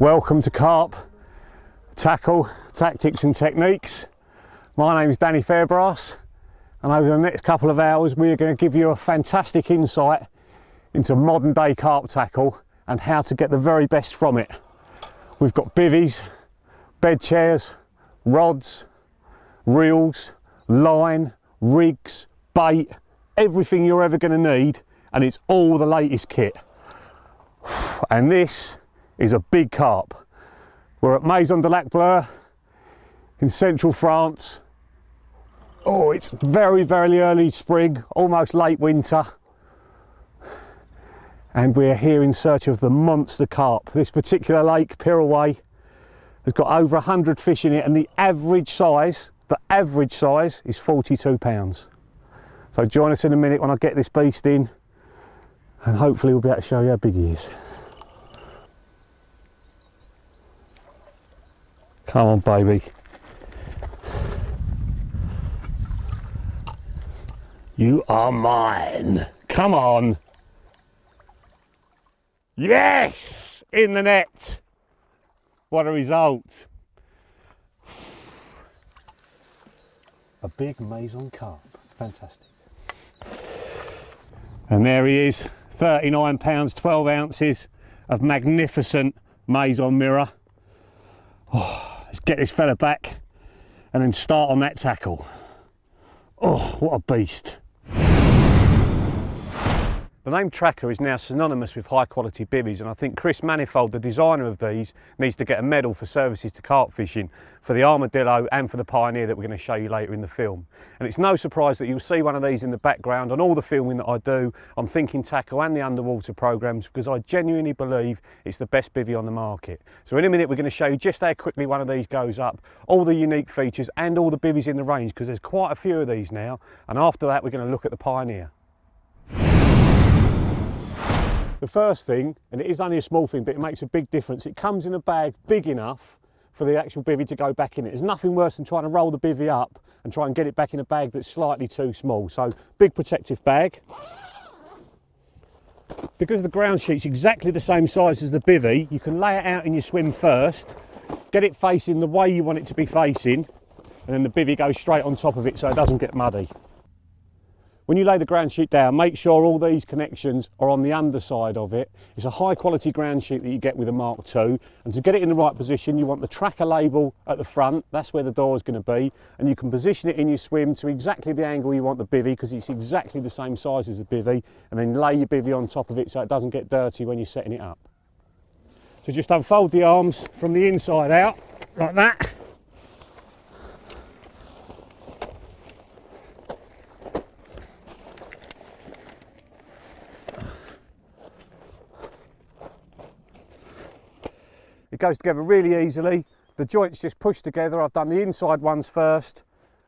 Welcome to Carp, Tackle, Tactics and Techniques. My name is Danny Fairbrass, and over the next couple of hours we are going to give you a fantastic insight into modern day carp tackle and how to get the very best from it. We've got bivvies, bed chairs, rods, reels, line, rigs, bait, everything you're ever going to need, and it's all the latest kit. And this is a big carp. We're at Maison de Lac Bleu in central France. Oh, it's very, very early spring, almost late winter. And we're here in search of the monster carp. This particular lake, Pirouet, has got over 100 fish in it, and the average size is 42 pounds. So join us in a minute when I get this beast in, and hopefully we'll be able to show you how big he is. Come on, baby. You are mine. Come on. Yes! In the net. What a result. A big Maison carp. Fantastic. And there he is. 39 pounds, 12 ounces of magnificent Maison mirror. Oh. Let's get this fella back and then start on that tackle. Oh, what a beast. The name Tracker is now synonymous with high quality bivvies, and I think Chris Manifold, the designer of these, needs to get a medal for services to carp fishing for the Armadillo and for the Pioneer that we're going to show you later in the film. And it's no surprise that you'll see one of these in the background on all the filming that I do on Thinking Tackle and the underwater programs, because I genuinely believe it's the best bivvy on the market. So in a minute we're going to show you just how quickly one of these goes up, all the unique features and all the bivvies in the range, because there's quite a few of these now, and after that we're going to look at the Pioneer. The first thing, and it is only a small thing, but it makes a big difference, it comes in a bag big enough for the actual bivvy to go back in it. There's nothing worse than trying to roll the bivvy up and try and get it back in a bag that's slightly too small. So big protective bag. Because the ground sheet's exactly the same size as the bivvy, you can lay it out in your swim first, get it facing the way you want it to be facing, and then the bivvy goes straight on top of it so it doesn't get muddy. When you lay the ground sheet down, make sure all these connections are on the underside of it. It's a high quality ground sheet that you get with a Mark II, and to get it in the right position you want the Tracker label at the front, that's where the door is going to be, and you can position it in your swim to exactly the angle you want the bivvy, because it's exactly the same size as the bivvy, and then lay your bivvy on top of it so it doesn't get dirty when you're setting it up. So just unfold the arms from the inside out, like that. It goes together really easily. The joints just push together. I've done the inside ones first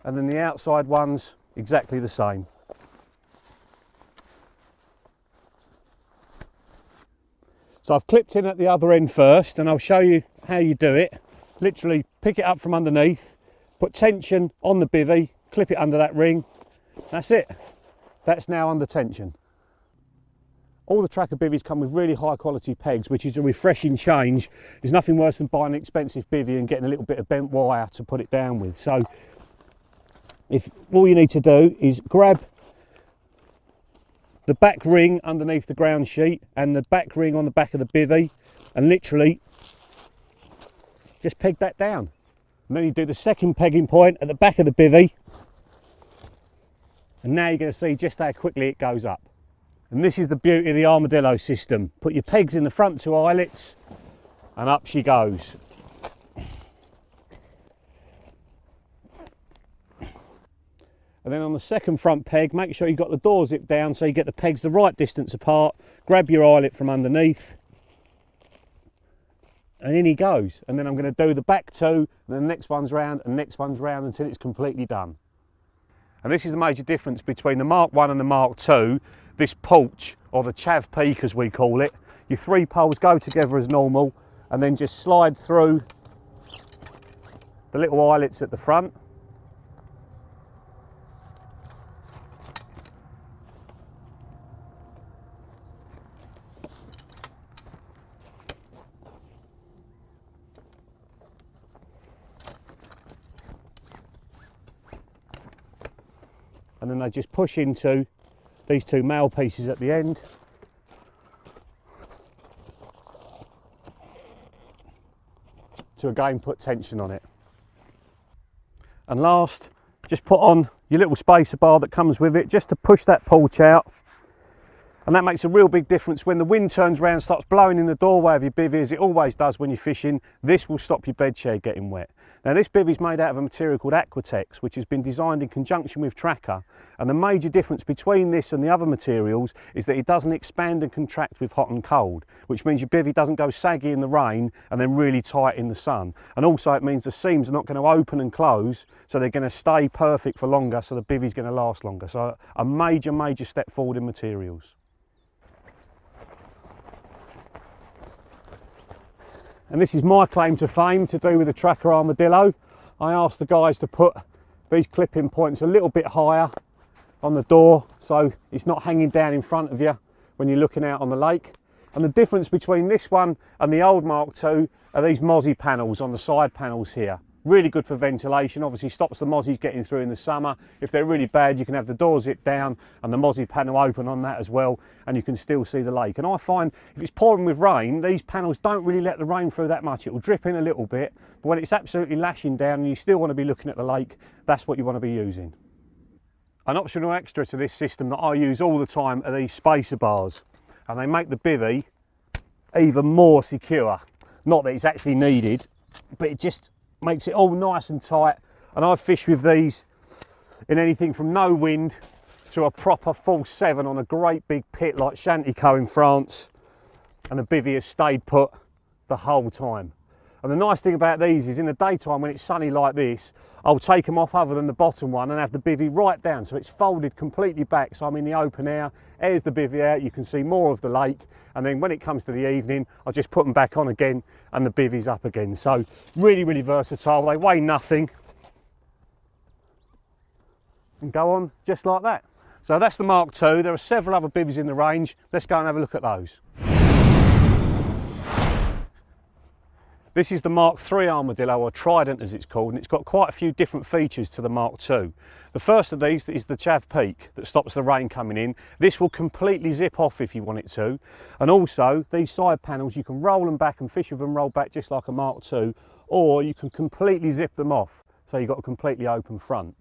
and then the outside ones exactly the same. So I've clipped in at the other end first, and I'll show you how you do it. Literally pick it up from underneath, put tension on the bivvy, clip it under that ring. That's it. That's now under tension. All the Tracker bivvies come with really high quality pegs, which is a refreshing change. There's nothing worse than buying an expensive bivvy and getting a little bit of bent wire to put it down with. So if all you need to do is grab the back ring underneath the ground sheet and the back ring on the back of the bivvy and literally just peg that down. And then you do the second pegging point at the back of the bivvy, and now you're going to see just how quickly it goes up. And this is the beauty of the Armadillo system. Put your pegs in the front two eyelets and up she goes. And then on the second front peg, make sure you've got the door zipped down so you get the pegs the right distance apart. Grab your eyelet from underneath and in he goes. And then I'm going to do the back two, and then the next one's round and next one's round until it's completely done. And this is the major difference between the Mark I and the Mark II. This porch, or the chav peak as we call it, your three poles go together as normal and then just slide through the little eyelets at the front. and then they just push into these two male pieces at the end. To again put tension on it. And last, just put on your little spacer bar that comes with it just to push that porch out. And that makes a real big difference when the wind turns around, starts blowing in the doorway of your bivvy, as it always does when you're fishing. This will stop your bed share getting wet. Now this bivvy is made out of a material called Aquatex, which has been designed in conjunction with Tracker. And the major difference between this and the other materials is that it doesn't expand and contract with hot and cold, which means your bivvy doesn't go saggy in the rain and then really tight in the sun. And also it means the seams are not going to open and close, so they're going to stay perfect for longer, so the bivvy's going to last longer. So a major step forward in materials. And this is my claim to fame to do with the Tracker Armadillo. I asked the guys to put these clipping points a little bit higher on the door so it's not hanging down in front of you when you're looking out on the lake. And the difference between this one and the old Mark II are these mozzie panels on the side panels here. Really good for ventilation, obviously stops the mozzies getting through in the summer. If they're really bad, you can have the door zipped down and the mozzie panel open on that as well, and you can still see the lake. And I find if it's pouring with rain, these panels don't really let the rain through that much. It will drip in a little bit, but when it's absolutely lashing down and you still want to be looking at the lake, that's what you want to be using. An optional extra to this system that I use all the time are these spacer bars, and they make the bivvy even more secure. Not that it's actually needed, but it just makes it all nice and tight. And I've fished with these in anything from no wind to a proper full 7 on a great big pit like Chantico in France, and the bivvy has stayed put the whole time. And the nice thing about these is in the daytime when it's sunny like this, I'll take them off other than the bottom one and have the bivvy right down, so it's folded completely back, so I'm in the open air, airs the bivvy out, you can see more of the lake, and then when it comes to the evening I'll just put them back on again and the bivvy's up again. So really versatile. They weigh nothing and go on just like that. So that's the Mark II. There are several other bivvies in the range. Let's go and have a look at those. This is the Mark III Armadillo, or Trident as it's called, and it's got quite a few different features to the Mark II. The first of these is the chav peak that stops the rain coming in. This will completely zip off if you want it to. And also these side panels, you can roll them back and fish with them rolled back just like a Mark II, or you can completely zip them off, so you've got a completely open front.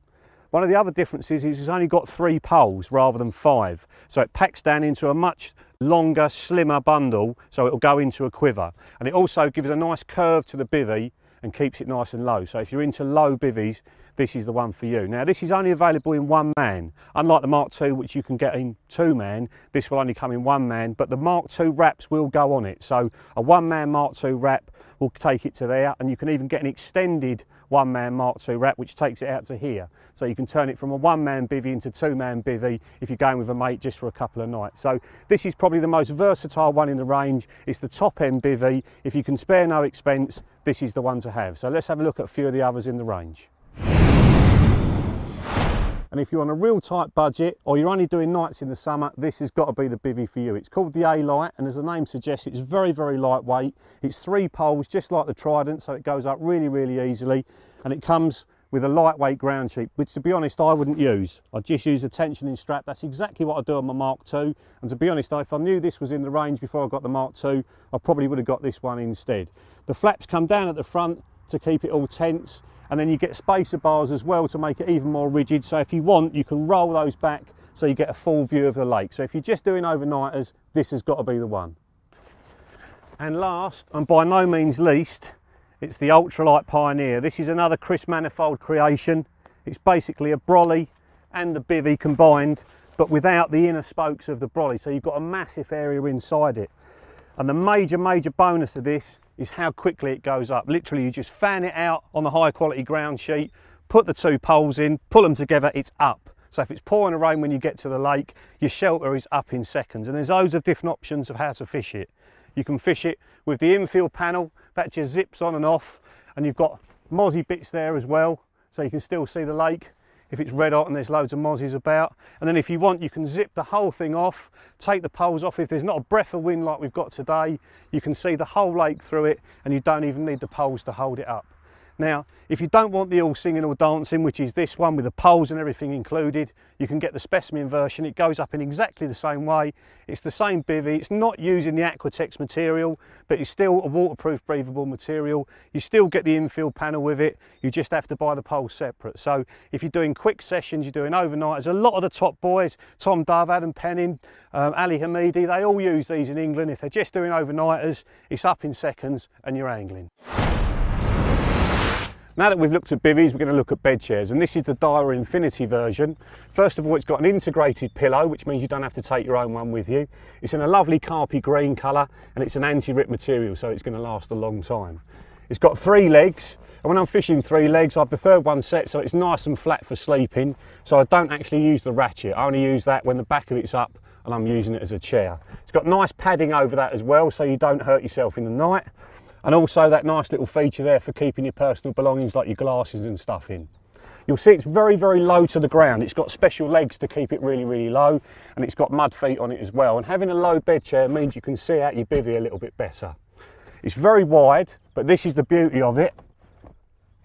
One of the other differences is it's only got 3 poles rather than 5, so it packs down into a much longer, slimmer bundle, so it'll go into a quiver. And it also gives a nice curve to the bivvy and keeps it nice and low. So if you're into low bivvies, this is the one for you. Now this is only available in 1 man, unlike the Mark II which you can get in 2 man. This will only come in 1 man, but the Mark II wraps will go on it. So a 1 man Mark II wrap will take it to there, and you can even get an extended 1 man Mark II wrap which takes it out to here. So you can turn it from a 1 man bivvy into 2 man bivvy if you're going with a mate just for a couple of nights. So this is probably the most versatile one in the range. It's the top end bivvy. If you can spare no expense, this is the one to have. So let's have a look at a few of the others in the range. And if you're on a real tight budget or you're only doing nights in the summer, this has got to be the bivvy for you. It's called the A-Light, and as the name suggests, it's very lightweight. It's 3 poles just like the Trident, so it goes up really easily, and it comes with a lightweight ground sheet, which to be honest I wouldn't use. I'd just use a tensioning strap. That's exactly what I do on my Mark II, and to be honest, if I knew this was in the range before I got the Mark II, I probably would have got this one instead. The flaps come down at the front to keep it all tense, and then you get spacer bars as well to make it even more rigid, so if you want you can roll those back so you get a full view of the lake. So if you're just doing overnighters, this has got to be the one. And last, and by no means least, it's the Ultralight Pioneer. This is another Chris Manifold creation. It's basically a brolly and the bivvy combined, but without the inner spokes of the brolly, so you've got a massive area inside it. And the major bonus of this is how quickly it goes up. Literally you just fan it out on the high quality ground sheet, put the 2 poles in, pull them together, it's up. So if it's pouring rain when you get to the lake, your shelter is up in seconds. And there's loads of different options of how to fish it. You can fish it with the infield panel that just zips on and off, and you've got mozzie bits there as well, so you can still see the lake if it's red hot and there's loads of mozzies about. And then if you want, you can zip the whole thing off, take the poles off. If there's not a breath of wind like we've got today, you can see the whole lake through it, and you don't even need the poles to hold it up. Now, if you don't want the all singing or dancing, which is this one with the poles and everything included, you can get the specimen version. It goes up in exactly the same way. It's the same bivvy. It's not using the Aquatex material, but it's still a waterproof, breathable material. You still get the infield panel with it. You just have to buy the poles separate. So if you're doing quick sessions, you're doing overnighters, a lot of the top boys, Tom Dove, Adam Penning, Ali Hamidi, they all use these in England. If they're just doing overnighters, it's up in seconds and you're angling. Now that we've looked at bivvies, we're going to look at bed chairs, and this is the Daiwa Infinity version. First of all, it's got an integrated pillow, which means you don't have to take your own one with you. It's in a lovely carpy green colour, and it's an anti-rip material, so it's going to last a long time. It's got 3 legs, and when I'm fishing 3 legs, I have the third one set so it's nice and flat for sleeping, so I don't actually use the ratchet. I only use that when the back of it's up and I'm using it as a chair. It's got nice padding over that as well, so you don't hurt yourself in the night. And also that nice little feature there for keeping your personal belongings like your glasses and stuff in. You'll see it's very, very low to the ground. It's got special legs to keep it really, really low, and it's got mud feet on it as well. And having a low bed chair means you can see out your bivvy a little bit better. It's very wide, but this is the beauty of it.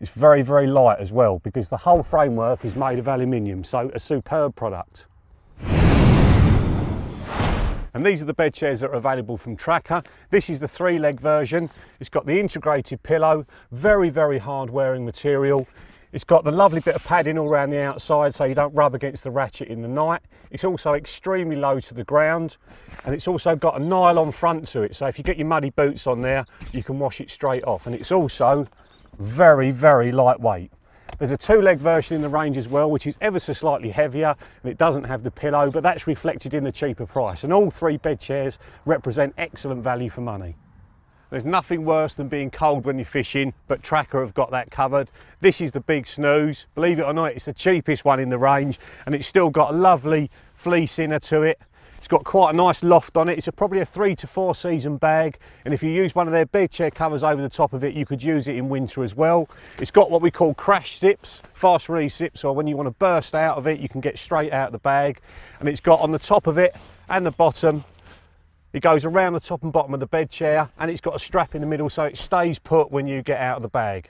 It's very, very light as well, because the whole framework is made of aluminium, so a superb product. And these are the bed chairs that are available from Tracker. This is the 3-leg version. It's got the integrated pillow, very, very hard wearing material. It's got the lovely bit of padding all around the outside so you don't rub against the ratchet in the night. It's also extremely low to the ground, and it's also got a nylon front to it, so if you get your muddy boots on there, you can wash it straight off. And it's also very, very lightweight. There's a 2-leg version in the range as well, which is ever so slightly heavier, and it doesn't have the pillow, but that's reflected in the cheaper price. And all 3 bed chairs represent excellent value for money. There's nothing worse than being cold when you're fishing, but Tracker have got that covered. This is the Big Snooze. Believe it or not, it's the cheapest one in the range, and it's still got a lovely fleece inner to it. It's got quite a nice loft on it. It's probably a 3 to 4 season bag, and if you use one of their bed chair covers over the top of it, you could use it in winter as well. It's got what we call crash zips, fast release zips, so when you want to burst out of it, you can get straight out of the bag. And it's got on the top of it and the bottom, it goes around the top and bottom of the bed chair, and it's got a strap in the middle so it stays put when you get out of the bag.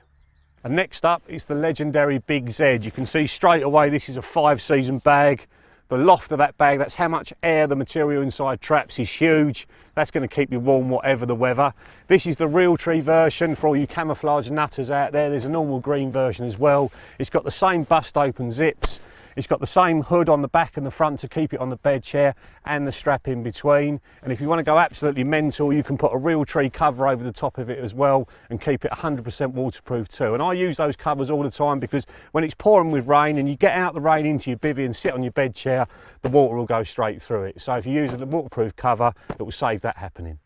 And next up is the legendary Big Z. You can see straight away this is a 5 season bag. The loft of that bag, that's how much air the material inside traps, is huge. That's going to keep you warm whatever the weather. This is the Realtree version for all you camouflage nutters out there. There's a normal green version as well. It's got the same bust open zips. It's got the same hood on the back and the front to keep it on the bed chair, and the strap in between. And if you want to go absolutely mental, you can put a Realtree cover over the top of it as well and keep it 100% waterproof too. And I use those covers all the time because when it's pouring with rain and you get out the rain into your bivvy and sit on your bed chair, the water will go straight through it. So if you use a waterproof cover, it will save that happening.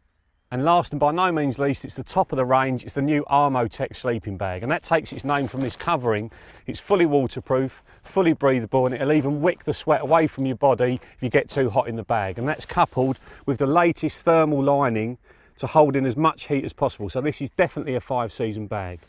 And last and by no means least, it's the top of the range. It's the new Armotech sleeping bag, and that takes its name from this covering. It's fully waterproof, fully breathable, and it'll even wick the sweat away from your body if you get too hot in the bag. And that's coupled with the latest thermal lining to hold in as much heat as possible. So this is definitely a 5 season bag.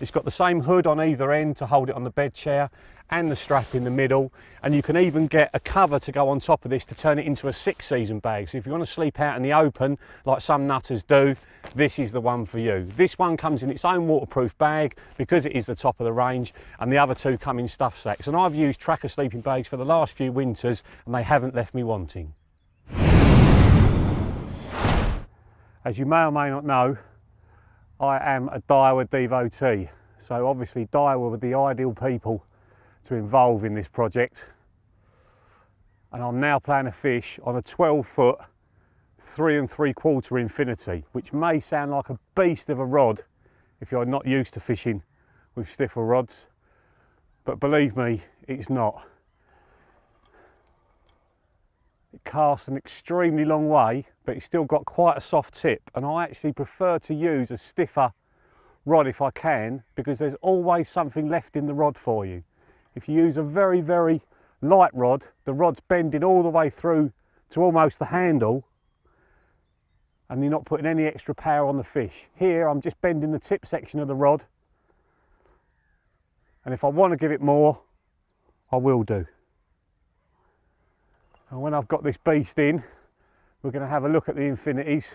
It's got the same hood on either end to hold it on the bed chair, and the strap in the middle, and you can even get a cover to go on top of this to turn it into a 6 season bag. So if you want to sleep out in the open like some nutters do, this is the one for you. This one comes in its own waterproof bag because it is the top of the range, and the other 2 come in stuff sacks. And I've used Tracker sleeping bags for the last few winters and they haven't left me wanting. As you may or may not know, I am a Daiwa devotee, so obviously Daiwa were the ideal people to involve in this project, and I'm now planning to fish on a 12-foot 3 3/4 Infinity, which may sound like a beast of a rod if you're not used to fishing with stiffer rods, but believe me, it's not. It casts an extremely long way, but it's still got quite a soft tip, and I actually prefer to use a stiffer rod if I can, because there's always something left in the rod for you. If you use a very, very light rod, the rod's bending all the way through to almost the handle, and you're not putting any extra power on the fish. Here, I'm just bending the tip section of the rod, and if I want to give it more, I will do. And when I've got this beast in, we're going to have a look at the Infinities.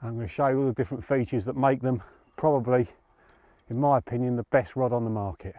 I'm going to show you all the different features that make them probably, in my opinion, the best rod on the market.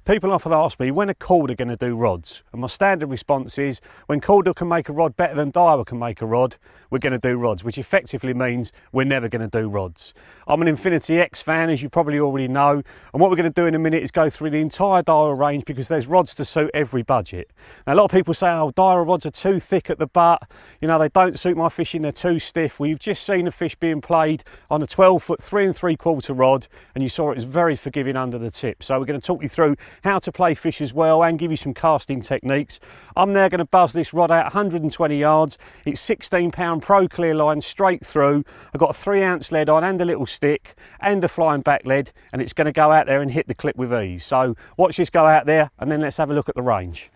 People often ask me, when are Calder going to do rods? And my standard response is, when Calder can make a rod better than Daiwa can make a rod, we're going to do rods, which effectively means we're never going to do rods. I'm an Infinity X fan, as you probably already know, and what we're going to do in a minute is go through the entire Daiwa range, because there's rods to suit every budget. Now, a lot of people say, oh, Daiwa rods are too thick at the butt, you know, they don't suit my fishing, they're too stiff. Well, you've just seen a fish being played on a 12-foot 3 3/4 rod, and you saw it was very forgiving under the tip. So we're going to talk you through how to play fish as well and give you some casting techniques. I'm now going to buzz this rod out 120 yards. It's 16-pound Pro Clear line straight through. I've got a 3-ounce lead on and a little stick and a flying back lead, and it's going to go out there and hit the clip with ease. So watch this go out there, and then let's have a look at the range.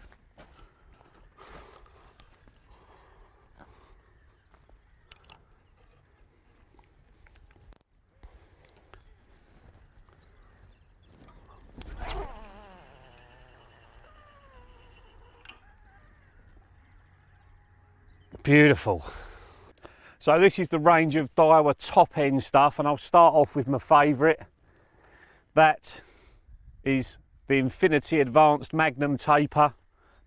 Beautiful. So this is the range of Daiwa top end stuff, and I'll start off with my favourite. That is the Infinity Advanced Magnum Taper,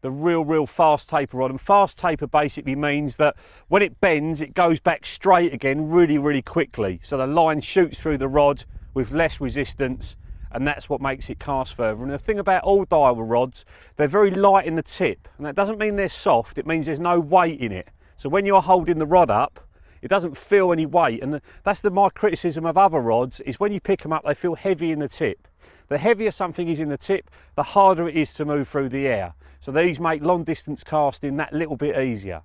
the real fast taper rod. And fast taper basically means that when it bends, it goes back straight again really quickly. So the line shoots through the rod with less resistance, and that's what makes it cast further. And the thing about all Daiwa rods, they're very light in the tip, and that doesn't mean they're soft, it means there's no weight in it. So when you're holding the rod up, it doesn't feel any weight, and that's my criticism of other rods, is when you pick them up, they feel heavy in the tip. The heavier something is in the tip, the harder it is to move through the air. So these make long distance casting that little bit easier.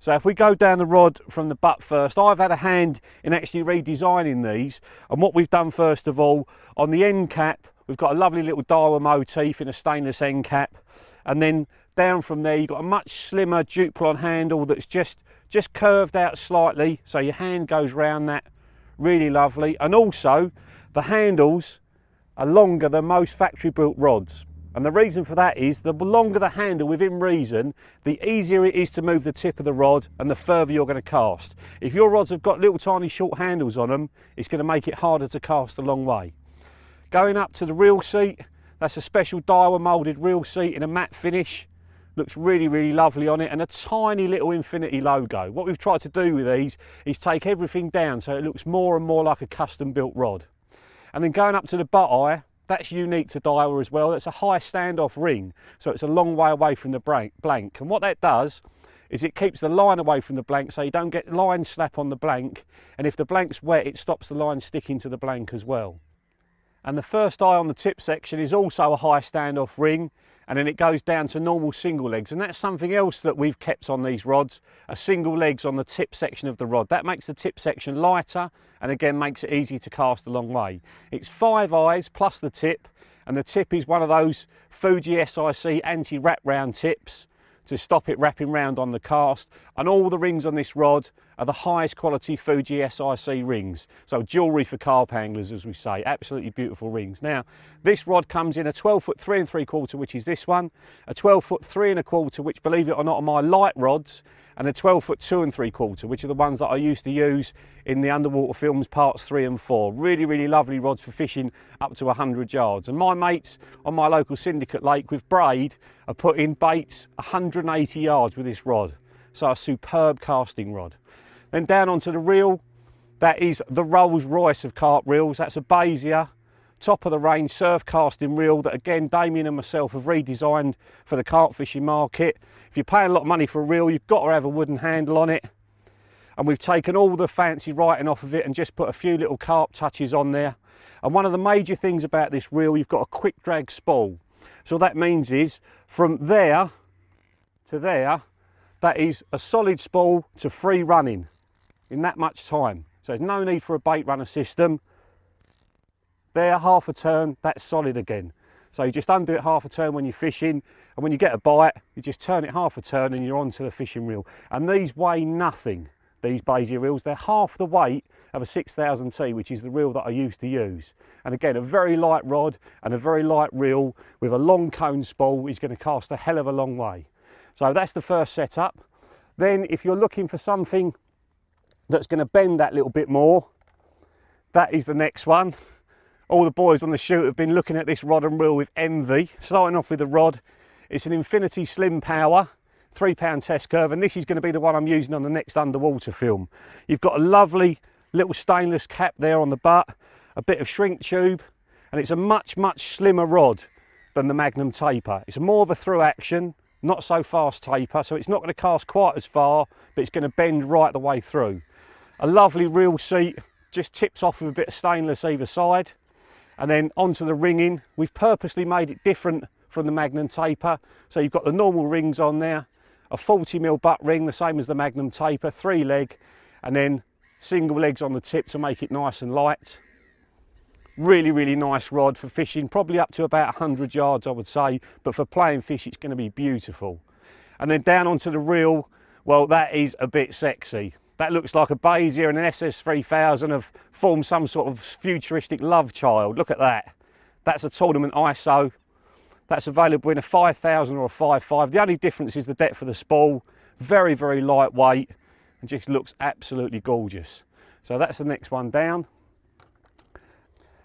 So if we go down the rod from the butt first, I've had a hand in actually redesigning these, and what we've done first of all, on the end cap, we've got a lovely little Daiwa motif in a stainless end cap, and then down from there you've got a much slimmer Duplon handle that's just curved out slightly, so your hand goes round that, really lovely. And also the handles are longer than most factory built rods, and the reason for that is the longer the handle within reason, the easier it is to move the tip of the rod and the further you're going to cast. If your rods have got little tiny short handles on them, it's going to make it harder to cast a long way. Going up to the reel seat, that's a special Daiwa moulded reel seat in a matte finish. Looks really lovely on it, and a tiny little Infinity logo. What we've tried to do with these is take everything down so it looks more and more like a custom built rod. And then going up to the butt eye, that's unique to Daiwa as well. That's a high standoff ring, so it's a long way away from the blank. And what that does is it keeps the line away from the blank, so you don't get line slap on the blank, and if the blank's wet, it stops the line sticking to the blank as well. And the first eye on the tip section is also a high standoff ring, and then it goes down to normal single legs, and that's something else that we've kept on these rods, a single legs on the tip section of the rod. That makes the tip section lighter, and again makes it easy to cast a long way. It's 5 eyes plus the tip, and the tip is one of those Fuji SIC anti-wrap round tips to stop it wrapping round on the cast, and all the rings on this rod are the highest quality Fuji SIC rings, so jewellery for carp anglers, as we say. Absolutely beautiful rings. Now this rod comes in a 12-foot 3 3/4, which is this one, a 12-foot 3 1/4, which, believe it or not, are my light rods, and a 12-foot 2 3/4, which are the ones that I used to use in the underwater films parts 3 and 4. Really lovely rods for fishing up to 100 yards. And my mates on my local syndicate lake with braid are putting baits 180 yards with this rod. So a superb casting rod. Then down onto the reel, that is the Rolls Royce of carp reels. That's a Bezier, top of the range surf casting reel that, again, Damien and myself have redesigned for the carp fishing market. If you're paying a lot of money for a reel, you've got to have a wooden handle on it. And we've taken all the fancy writing off of it and just put a few little carp touches on there. And one of the major things about this reel, you've got a quick drag spool. So what that means is, from there to there, that is a solid spool to free running in that much time. So there's no need for a bait runner system. There, half a turn, that's solid again. So you just undo it half a turn when you're fishing, and when you get a bite, you just turn it half a turn and you're onto the fishing reel. And these weigh nothing, these Bezier reels. They're half the weight of a 6000T, which is the reel that I used to use. And again, a very light rod and a very light reel with a long cone spool is going to cast a hell of a long way. So that's the first setup. Then if you're looking for something that's going to bend that little bit more. That is the next one. All the boys on the shoot have been looking at this rod and reel with envy. Starting off with the rod, it's an Infinity Slim Power 3-pound test curve, and this is going to be the one I'm using on the next underwater film. You've got a lovely little stainless cap there on the butt, a bit of shrink tube, and it's a much slimmer rod than the Magnum taper. It's more of a through action, not so fast taper, so it's not going to cast quite as far, but it's going to bend right the way through. A lovely reel seat, just tips off with a bit of stainless either side. And then onto the ringing, we've purposely made it different from the Magnum taper. So you've got the normal rings on there, a 40mm butt ring, the same as the Magnum taper, 3-leg, and then single legs on the tip to make it nice and light. Really nice rod for fishing, probably up to about 100 yards I would say, but for playing fish it's going to be beautiful. And then down onto the reel, well, that is a bit sexy. That looks like a Bezier and an SS3000 have formed some sort of futuristic love child. Look at that. That's a tournament ISO. That's available in a 5000 or a 5.5. The only difference is the depth of the spool. Very lightweight and just looks absolutely gorgeous. So that's the next one down.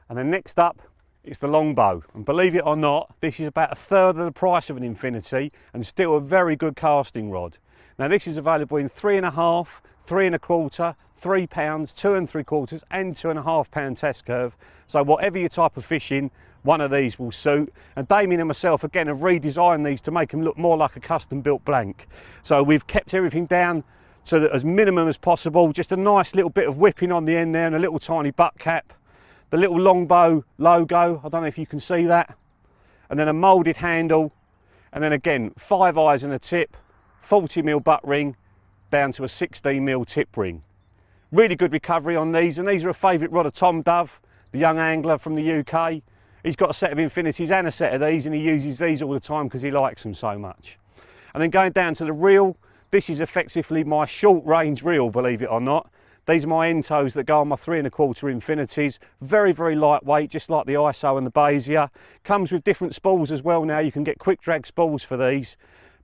And then next up is the longbow. And believe it or not, this is about 1/3 of the price of an Infinity and still a very good casting rod. Now this is available in 3.5, 3.25, 3 pounds, 2 3/4 and 2.5 pound test curve. So whatever your type of fishing, one of these will suit. And Damien and myself again have redesigned these to make them look more like a custom built blank. So we've kept everything down so that as minimum as possible, just a nice little bit of whipping on the end there and a little tiny butt cap. The little longbow logo, I don't know if you can see that. And then a moulded handle. And then again, 5 eyes and a tip, 40mm butt ring down to a 16mm tip ring. Really good recovery on these, and these are a favourite rod of Tom Dove, the young angler from the UK. He's got a set of Infinities and a set of these, and he uses these all the time because he likes them so much. And then going down to the reel, this is effectively my short range reel, believe it or not. These are my end toes that go on my 3.25 Infinities. Very lightweight, just like the ISO and the Bezier. Comes with different spools as well now. You can get quick drag spools for these.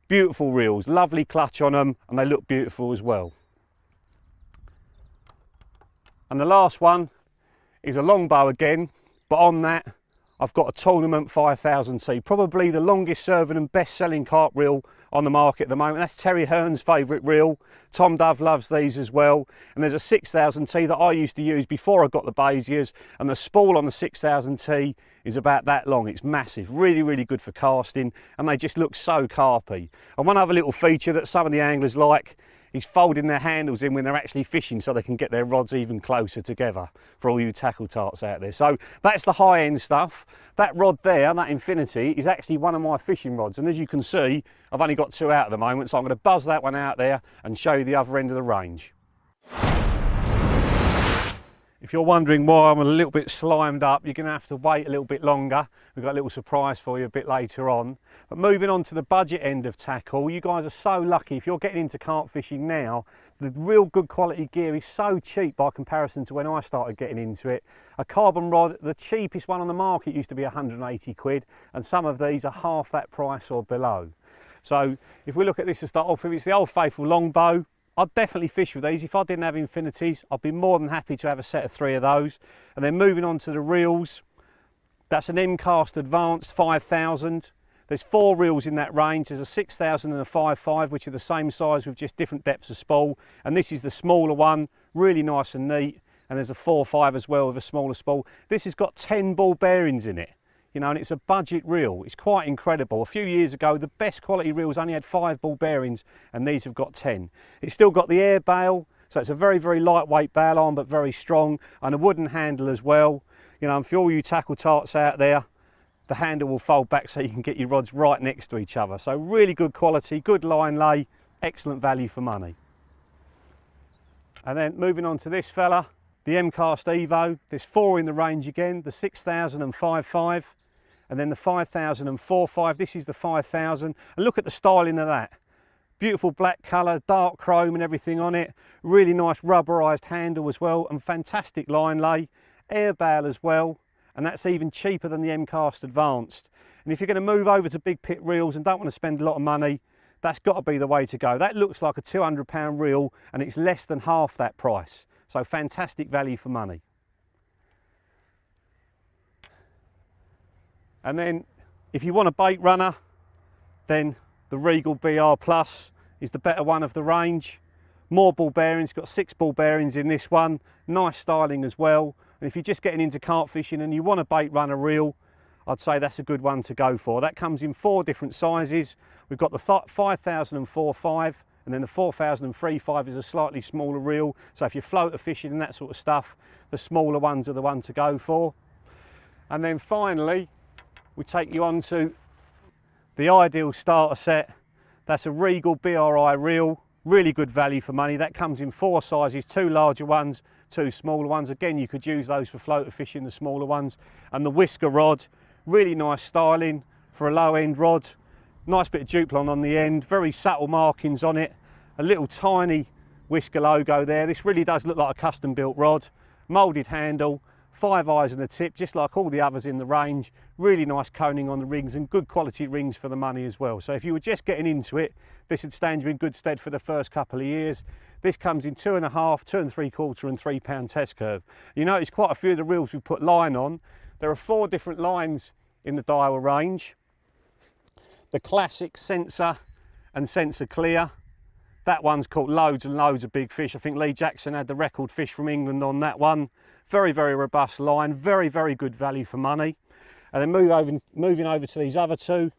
Beautiful reels, lovely clutch on them, and they look beautiful as well. And the last one is a longbow again, but on that I've got a Tournament 5000T, probably the longest serving and best selling carp reel on the market at the moment. That's Terry Hearn's favourite reel. Tom Dove loves these as well. And there's a 6000T that I used to use before I got the Beziers, and the spool on the 6000T is about that long. It's massive, really good for casting, and they just look so carpy. And one other little feature that some of the anglers like is folding their handles in when they're actually fishing so they can get their rods even closer together, for all you tackle tarts out there. So that's the high end stuff. That rod there, that Infinity, is actually one of my fishing rods, and as you can see I've only got 2 out at the moment, so I'm going to buzz that one out there and show you the other end of the range. If you're wondering why I'm a little bit slimed up, you're going to have to wait a little bit longer. We've got a little surprise for you a bit later on. But moving on to the budget end of tackle, you guys are so lucky. If you're getting into carp fishing now, the real good quality gear is so cheap by comparison to when I started getting into it. A carbon rod, the cheapest one on the market, used to be 180 quid, and some of these are half that price or below. So if we look at this to start off with, it's the old faithful longbow. I'd definitely fish with these. If I didn't have Infinities, I'd be more than happy to have a set of 3 of those. And then moving on to the reels, that's an M-Cast Advanced 5000. There's 4 reels in that range. There's a 6000 and a 5.5, which are the same size with just different depths of spool. And this is the smaller one, really nice and neat. And there's a 4.5 as well with a smaller spool. This has got 10 ball bearings in it. You know, and it's a budget reel. It's quite incredible. A few years ago, the best quality reels only had 5 ball bearings, and these have got 10. It's still got the air bail, so it's a very lightweight bail arm, but very strong, and a wooden handle as well. You know, and for all you tackle tarts out there, the handle will fold back so you can get your rods right next to each other. So really good quality, good line lay, excellent value for money. And then moving on to this fella, the M-Cast Evo. There's 4 in the range again, the 6000 and 5.5. And then the 5000 and 4.5. This is the 5000, and look at the styling of that. Beautiful black colour, dark chrome and everything on it. Really nice rubberised handle as well, and fantastic line lay. Air bail as well, and that's even cheaper than the M-Cast Advanced. And if you're going to move over to big pit reels and don't want to spend a lot of money, That's got to be the way to go. That looks like a £200 reel and it's less than half that price. So fantastic value for money. And then if you want a bait runner, then the Regal BR Plus is the better one of the range. More ball bearings, got 6 ball bearings in this one. Nice styling as well. And if you're just getting into carp fishing and you want a bait runner reel, I'd say that's a good one to go for. That comes in 4 different sizes. We've got the 5004 5, and then the 4003 5 is a slightly smaller reel. So if you're floater fishing and that sort of stuff, the smaller ones are the one to go for. And then finally, we take you on to the ideal starter set. That's a Regal BRI reel. Really good value for money. That comes in 4 sizes, 2 larger ones, 2 smaller ones. Again, you could use those for floater fishing, the smaller ones. And the whisker rod, really nice styling for a low end rod. Nice bit of Duplon on the end, very subtle markings on it. A little tiny whisker logo there. This really does look like a custom built rod. Moulded handle, 5 eyes on the tip, just like all the others in the range. Really nice coning on the rings and good quality rings for the money as well. So if you were just getting into it, this would stand you in good stead for the first couple of years. This comes in 2.5, 2.75 and £3 test curve. You notice quite a few of the reels we put line on. There are 4 different lines in the Daiwa range. The classic sensor and sensor clear. That one's caught loads and loads of big fish. I think Lee Jackson had the record fish from England on that one. Very, very robust line, very, very good value for money. And then moving over to these other 2.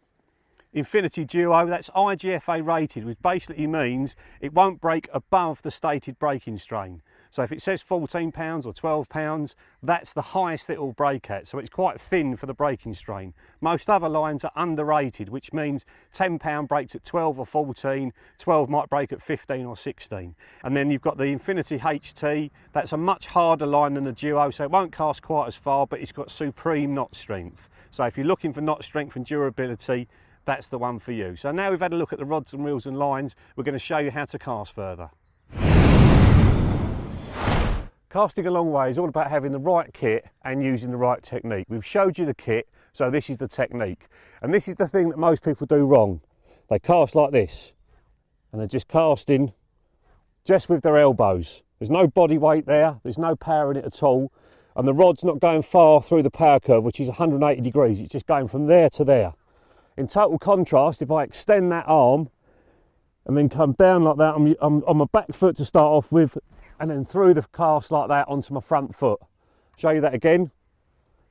Infinity Duo, that's IGFA rated, which basically means it won't break above the stated breaking strain. So if it says £14 or £12, that's the highest it will break at. So it's quite thin for the breaking strain. Most other lines are underrated, which means £10 breaks at 12 or 14, 12 might break at 15 or 16. And then you've got the Infinity HT, that's a much harder line than the Duo, so it won't cast quite as far, but it's got supreme knot strength. So if you're looking for knot strength and durability, that's the one for you. So now we've had a look at the rods and reels and lines, we're going to show you how to cast further. Casting a long way is all about having the right kit and using the right technique. We've showed you the kit, so this is the technique. And this is the thing that most people do wrong. They cast like this, and they're just casting just with their elbows. There's no body weight there, there's no power in it at all, and the rod's not going far through the power curve, which is 180 degrees, it's just going from there to there. In total contrast, if I extend that arm and then come down like that on my back foot to start off with, and then through the cast like that onto my front foot. Show you that again.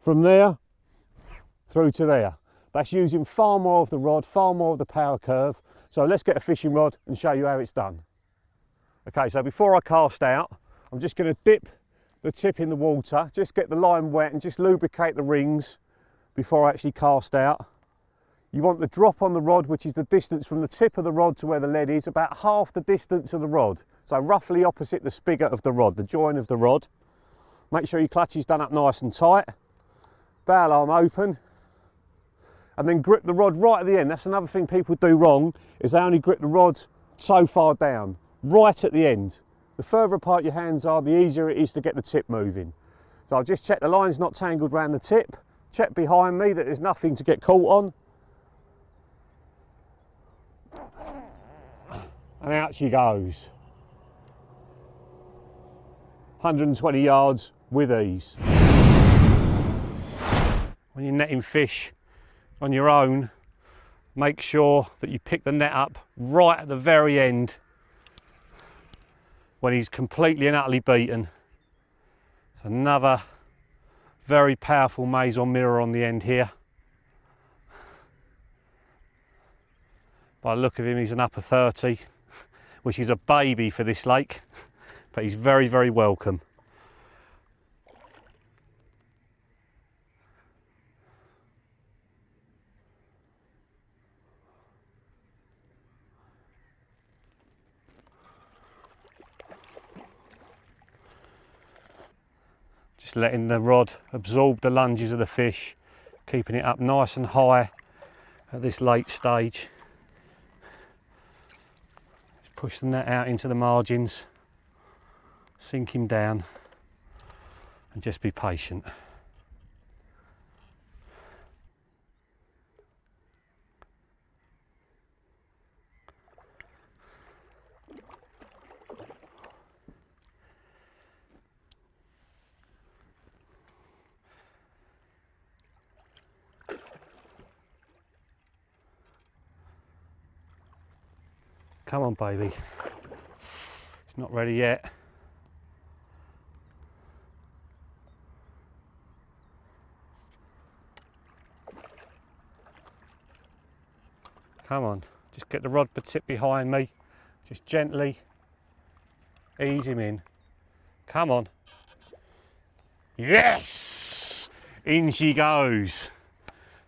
From there through to there. That's using far more of the rod, far more of the power curve. So let's get a fishing rod and show you how it's done. Okay, so before I cast out, I'm just going to dip the tip in the water, just get the line wet and just lubricate the rings before I actually cast out. You want the drop on the rod, which is the distance from the tip of the rod to where the lead is, about half the distance of the rod. So roughly opposite the spigot of the rod, the join of the rod. Make sure your clutch is done up nice and tight. Bow arm open. And then grip the rod right at the end. That's another thing people do wrong, is they only grip the rod so far down, right at the end. The further apart your hands are, the easier it is to get the tip moving. So I'll just check the line's not tangled around the tip. Check behind me that there's nothing to get caught on. And out she goes. 120 yards with ease. When you're netting fish on your own, make sure that you pick the net up right at the very end when he's completely and utterly beaten. It's another very powerful maison mirror on the end here. By the look of him, he's an upper 30, which is a baby for this lake, but he's very, very welcome. Just letting the rod absorb the lunges of the fish, keeping it up nice and high at this late stage. Just push the net out into the margins, sink him down and just be patient. Come on, baby. It's not ready yet. Come on, just get the rod tip behind me. Just gently ease him in. Come on. Yes! In she goes.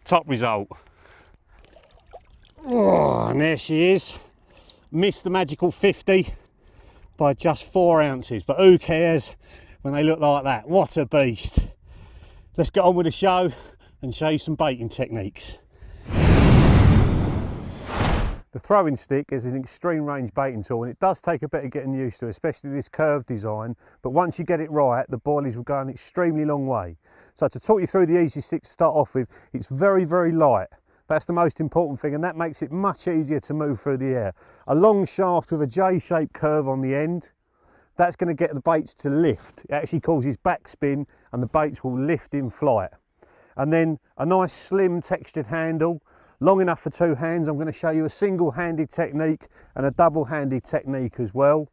Top result. Oh, and there she is. Missed the magical 50 by just 4 ounces, but who cares when they look like that? What a beast. Let's get on with the show and show you some baiting techniques. The throwing stick is an extreme range baiting tool, and it does take a bit of getting used to, especially this curved design, but once you get it right, the boilies will go an extremely long way. So to talk you through the easy stick to start off with, it's very, very light. That's the most important thing, and that makes it much easier to move through the air. A long shaft with a J-shaped curve on the end, that's going to get the baits to lift. It actually causes backspin and the baits will lift in flight. And then a nice slim textured handle, long enough for 2 hands. I'm going to show you a single-handed technique and a double-handed technique as well.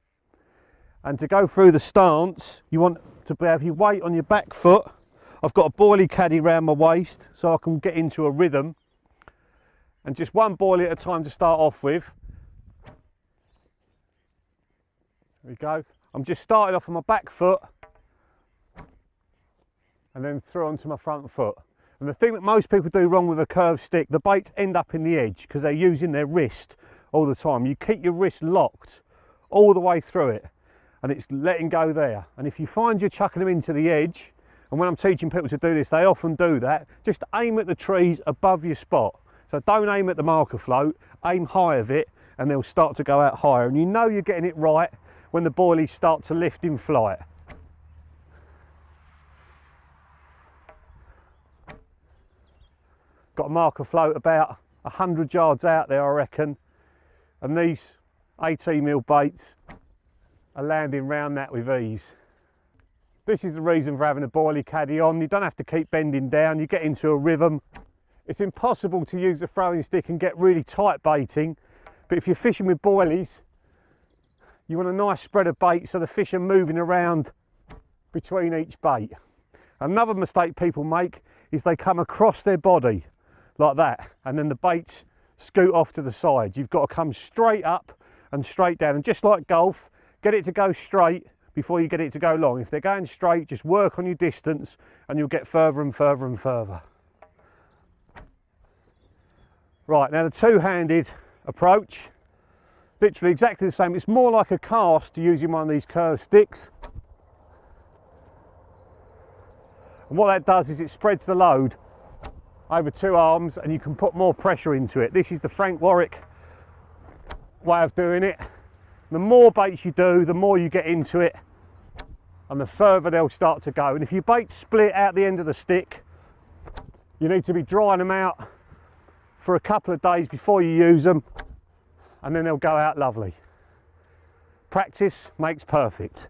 And to go through the stance, you want to have your weight on your back foot. I've got a boilie caddy round my waist so I can get into a rhythm. And just one boilie at a time to start off with. There we go. I'm just starting off on my back foot and then through onto my front foot. And the thing that most people do wrong with a curved stick, the baits end up in the edge because they're using their wrist all the time. You keep your wrist locked all the way through it and it's letting go there. And if you find you're chucking them into the edge, and when I'm teaching people to do this, they often do that, just aim at the trees above your spot. So don't aim at the marker float, aim high of it and they'll start to go out higher. And you know you're getting it right when the boilies start to lift in flight. Got a marker float about 100 yards out there, I reckon, and these 18mm baits are landing round that with ease. This is the reason for having a boilie caddy on. You don't have to keep bending down, you get into a rhythm. It's impossible to use a throwing stick and get really tight baiting, but if you're fishing with boilies, you want a nice spread of bait so the fish are moving around between each bait. Another mistake people make is they come across their body like that and then the baits scoot off to the side. You've got to come straight up and straight down, and just like golf, get it to go straight before you get it to go long. If they're going straight, just work on your distance and you'll get further and further and further. Right, now the two-handed approach, literally exactly the same. It's more like a cast using one of these curved sticks. And what that does is it spreads the load over 2 arms and you can put more pressure into it. This is the Frank Warwick way of doing it. The more baits you do, the more you get into it and the further they'll start to go. And if your baits split out the end of the stick, you need to be drying them out for a couple of days before you use them, and then they'll go out lovely. Practice makes perfect.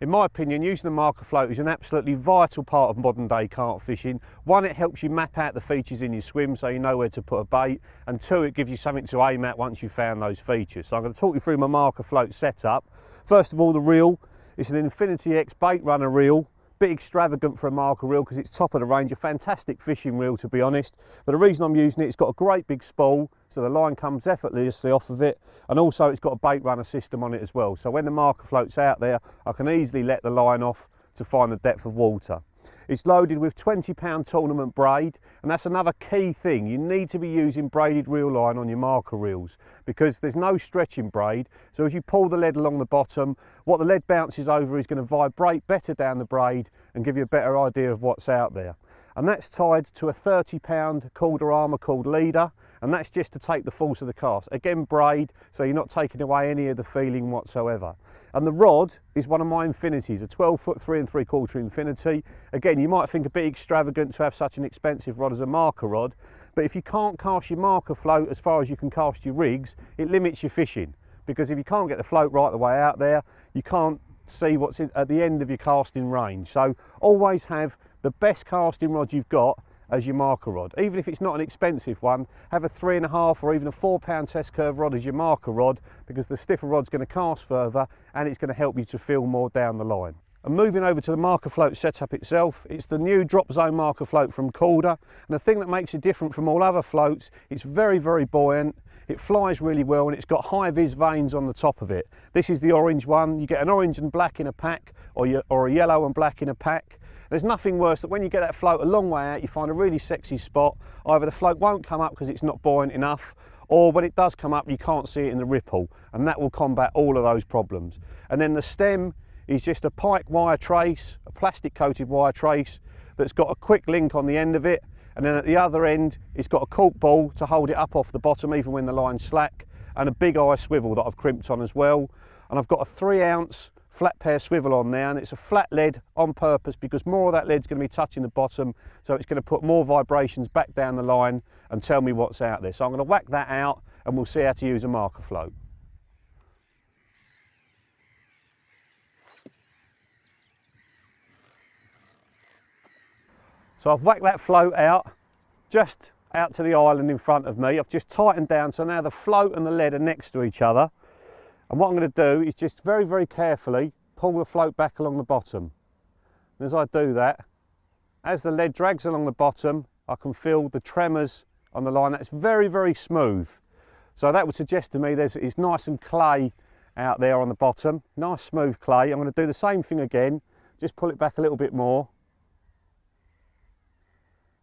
In my opinion, using the marker float is an absolutely vital part of modern day carp fishing. One, it helps you map out the features in your swim so you know where to put a bait, and two, it gives you something to aim at once you've found those features. So I'm going to talk you through my marker float setup. First of all, the reel. It's an Infinity X bait runner reel. Bit extravagant for a marker reel because it's top of the range, a fantastic fishing reel to be honest, but the reason I'm using it, it's got a great big spool so the line comes effortlessly off of it, and also it's got a bait runner system on it as well, so when the marker float's out there I can easily let the line off to find the depth of water. It's loaded with 20-pound tournament braid, and that's another key thing. You need to be using braided reel line on your marker reels because there's no stretching braid, so as you pull the lead along the bottom, what the lead bounces over is going to vibrate better down the braid and give you a better idea of what's out there. And that's tied to a 30-pound Calder Armour called leader, and that's just to take the force of the cast. Again, braid, so you're not taking away any of the feeling whatsoever. And the rod is one of my infinities, a 12-foot 3 3/4 infinity. Again, you might think a bit extravagant to have such an expensive rod as a marker rod, but if you can't cast your marker float as far as you can cast your rigs, it limits your fishing. Because if you can't get the float right the way out there, you can't see what's at the end of your casting range. So always have the best casting rod you've got as your marker rod. Even if it's not an expensive one, have a 3.5 or even a 4 pound test curve rod as your marker rod, because the stiffer rod's going to cast further and it's going to help you to feel more down the line. And moving over to the marker float setup itself, it's the new drop zone marker float from Calder, and the thing that makes it different from all other floats, it's very, very buoyant, it flies really well, and it's got high vis vanes on the top of it. This is the orange one. You get an orange and black in a pack, or a yellow and black in a pack. There's nothing worse than when you get that float a long way out, you find a really sexy spot. Either the float won't come up because it's not buoyant enough, or when it does come up you can't see it in the ripple, and that will combat all of those problems. And then the stem is just a pike wire trace, a plastic coated wire trace that's got a quick link on the end of it, and then at the other end it's got a cork ball to hold it up off the bottom even when the line's slack, and a big eye swivel that I've crimped on as well. And I've got a 3-ounce flat pair swivel on there, and it's a flat lead on purpose because more of that lead's going to be touching the bottom, so it's going to put more vibrations back down the line and tell me what's out there. So I'm going to whack that out and we'll see how to use a marker float. So I've whacked that float out, just out to the island in front of me. I've just tightened down, so now the float and the lead are next to each other. And what I'm going to do is just very, very carefully pull the float back along the bottom. And as I do that, as the lead drags along the bottom, I can feel the tremors on the line. That's very, very smooth. So that would suggest to me it's nice and clay out there on the bottom. Nice smooth clay. I'm going to do the same thing again, just pull it back a little bit more.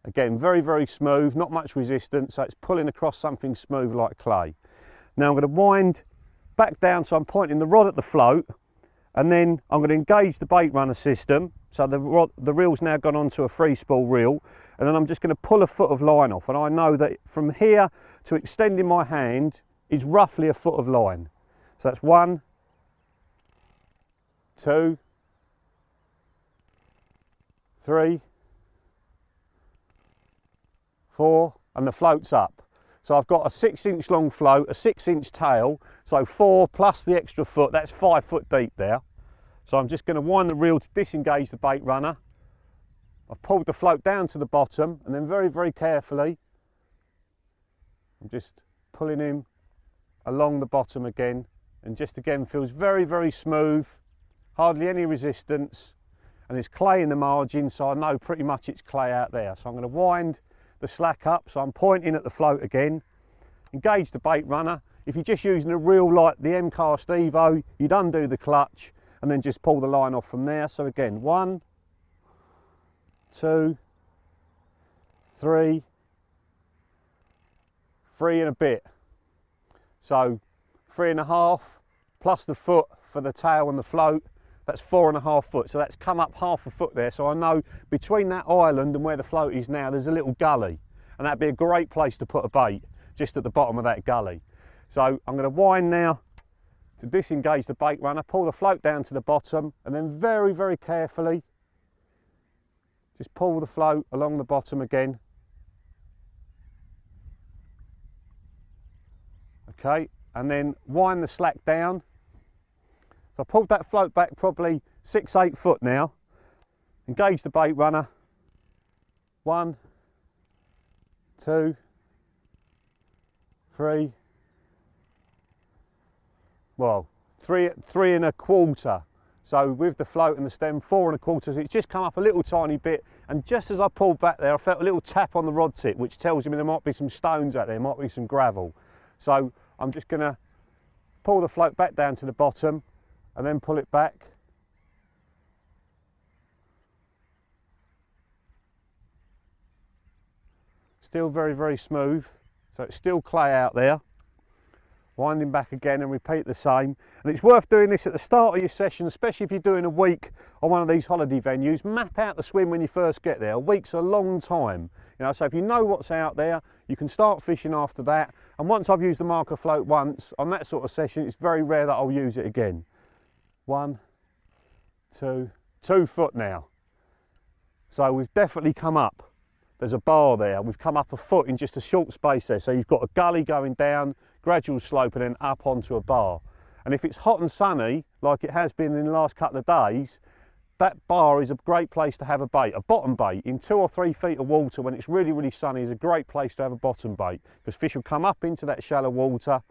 Again, very, very smooth, not much resistance, so it's pulling across something smooth like clay. Now I'm going to wind back down, so I'm pointing the rod at the float, and then I'm going to engage the bait runner system. So the reel's now gone onto a free spool reel, and then I'm just going to pull a foot of line off, and I know that from here to extending my hand is roughly a foot of line. So that's 1, 2, 3, 4, and the float's up. So I've got a 6-inch long float, a 6-inch tail, so 4 plus the extra foot, that's 5 foot deep there. So I'm just going to wind the reel to disengage the bait runner. I've pulled the float down to the bottom, and then very, very carefully I'm just pulling him along the bottom again, and just again feels very, very smooth, hardly any resistance, and there's clay in the margin, so I know pretty much it's clay out there. So I'm going to wind the slack up, so I'm pointing at the float again, engage the bait runner. If you're just using a reel like the M-Cast Evo, you'd undo the clutch and then just pull the line off from there. So again, 1, 2, 3, 3 and a bit. So 3.5 plus the foot for the tail and the float, that's 4.5 foot. So that's come up half a foot there. So I know between that island and where the float is now, there's a little gully, and that'd be a great place to put a bait, just at the bottom of that gully. So I'm going to wind now to disengage the bait runner, pull the float down to the bottom, and then very, very carefully just pull the float along the bottom again. Okay, and then wind the slack down. So I pulled that float back probably 6-8 foot now. Engage the bait runner. 1, 2, 3. Well, 3 1/4. So with the float and the stem, 4 1/4. So it's just come up a little tiny bit. And just as I pulled back there, I felt a little tap on the rod tip, which tells me there might be some stones out there, might be some gravel. So I'm just going to pull the float back down to the bottom and then pull it back. Still very, very smooth. So it's still clay out there. Winding back again and repeat the same. And it's worth doing this at the start of your session, especially if you're doing a week on one of these holiday venues. Map out the swim when you first get there. A week's a long time. You know, so if you know what's out there, you can start fishing after that. And once I've used the marker float once on that sort of session, it's very rare that I'll use it again. 1, 2, 2 foot now. So we've definitely come up. There's a bar there. We've come up a foot in just a short space there. So you've got a gully going down, gradual slope, and then up onto a bar. And if it's hot and sunny, like it has been in the last couple of days, that bar is a great place to have a bait, a bottom bait. In 2 or 3 feet of water when it's really, really sunny is a great place to have a bottom bait, because fish will come up into that shallow water.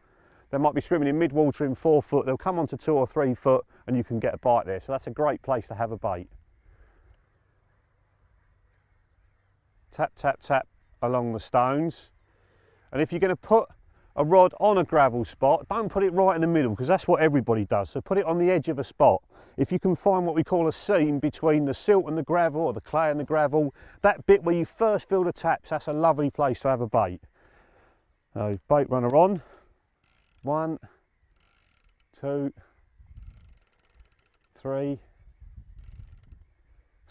They might be swimming in mid-water in 4 foot, they'll come onto 2 or 3 foot and you can get a bite there. So that's a great place to have a bait. Tap, tap, tap along the stones. And if you're going to put a rod on a gravel spot, don't put it right in the middle, because that's what everybody does. So put it on the edge of a spot. If you can find what we call a seam between the silt and the gravel, or the clay and the gravel, that bit where you first feel the taps, that's a lovely place to have a bait. So bait runner on. 1, 2, 3,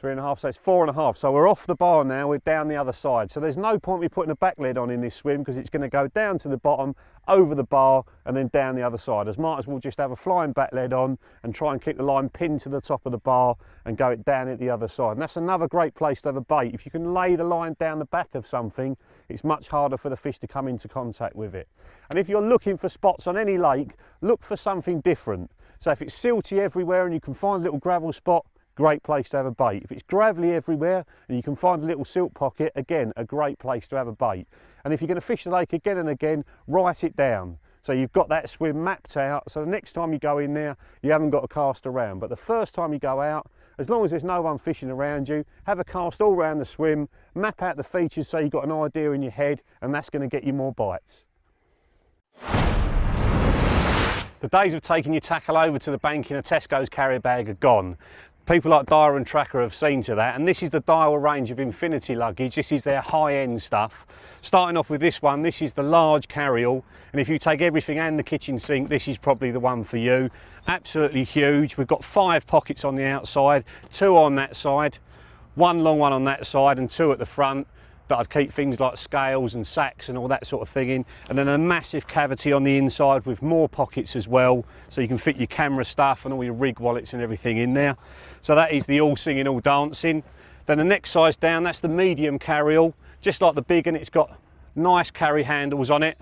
3.5, so it's 4.5. So we're off the bar now, we're down the other side. So there's no point me putting a back lead on in this swim, because it's going to go down to the bottom, over the bar, and then down the other side. As might as well just have a flying back lead on and try and keep the line pinned to the top of the bar and go it down at the other side. And that's another great place to have a bait. If you can lay the line down the back of something, it's much harder for the fish to come into contact with it. And if you're looking for spots on any lake, look for something different. So if it's silty everywhere and you can find a little gravel spot, great place to have a bait. If it's gravelly everywhere and you can find a little silt pocket, again, a great place to have a bait. And if you're going to fish the lake again and again, write it down. So you've got that swim mapped out, so the next time you go in there, you haven't got to cast around. But the first time you go out, as long as there's no one fishing around you, have a cast all around the swim, map out the features so you've got an idea in your head, and that's going to get you more bites. The days of taking your tackle over to the bank in a Tesco's carrier bag are gone. People like Dyer and Tracker have seen to that, and this is the Dyer range of infinity luggage. This is their high-end stuff. Starting off with this one, this is the large carry-all, and if you take everything and the kitchen sink, this is probably the one for you. Absolutely huge. We've got 5 pockets on the outside, 2 on that side, 1 long one on that side and 2 at the front, that I'd keep things like scales and sacks and all that sort of thing in, and then a massive cavity on the inside with more pockets as well, so you can fit your camera stuff and all your rig wallets and everything in there. So that is the all singing, all dancing. Then the next size down, that's the medium carry-all, just like the big, and it's got nice carry handles on it,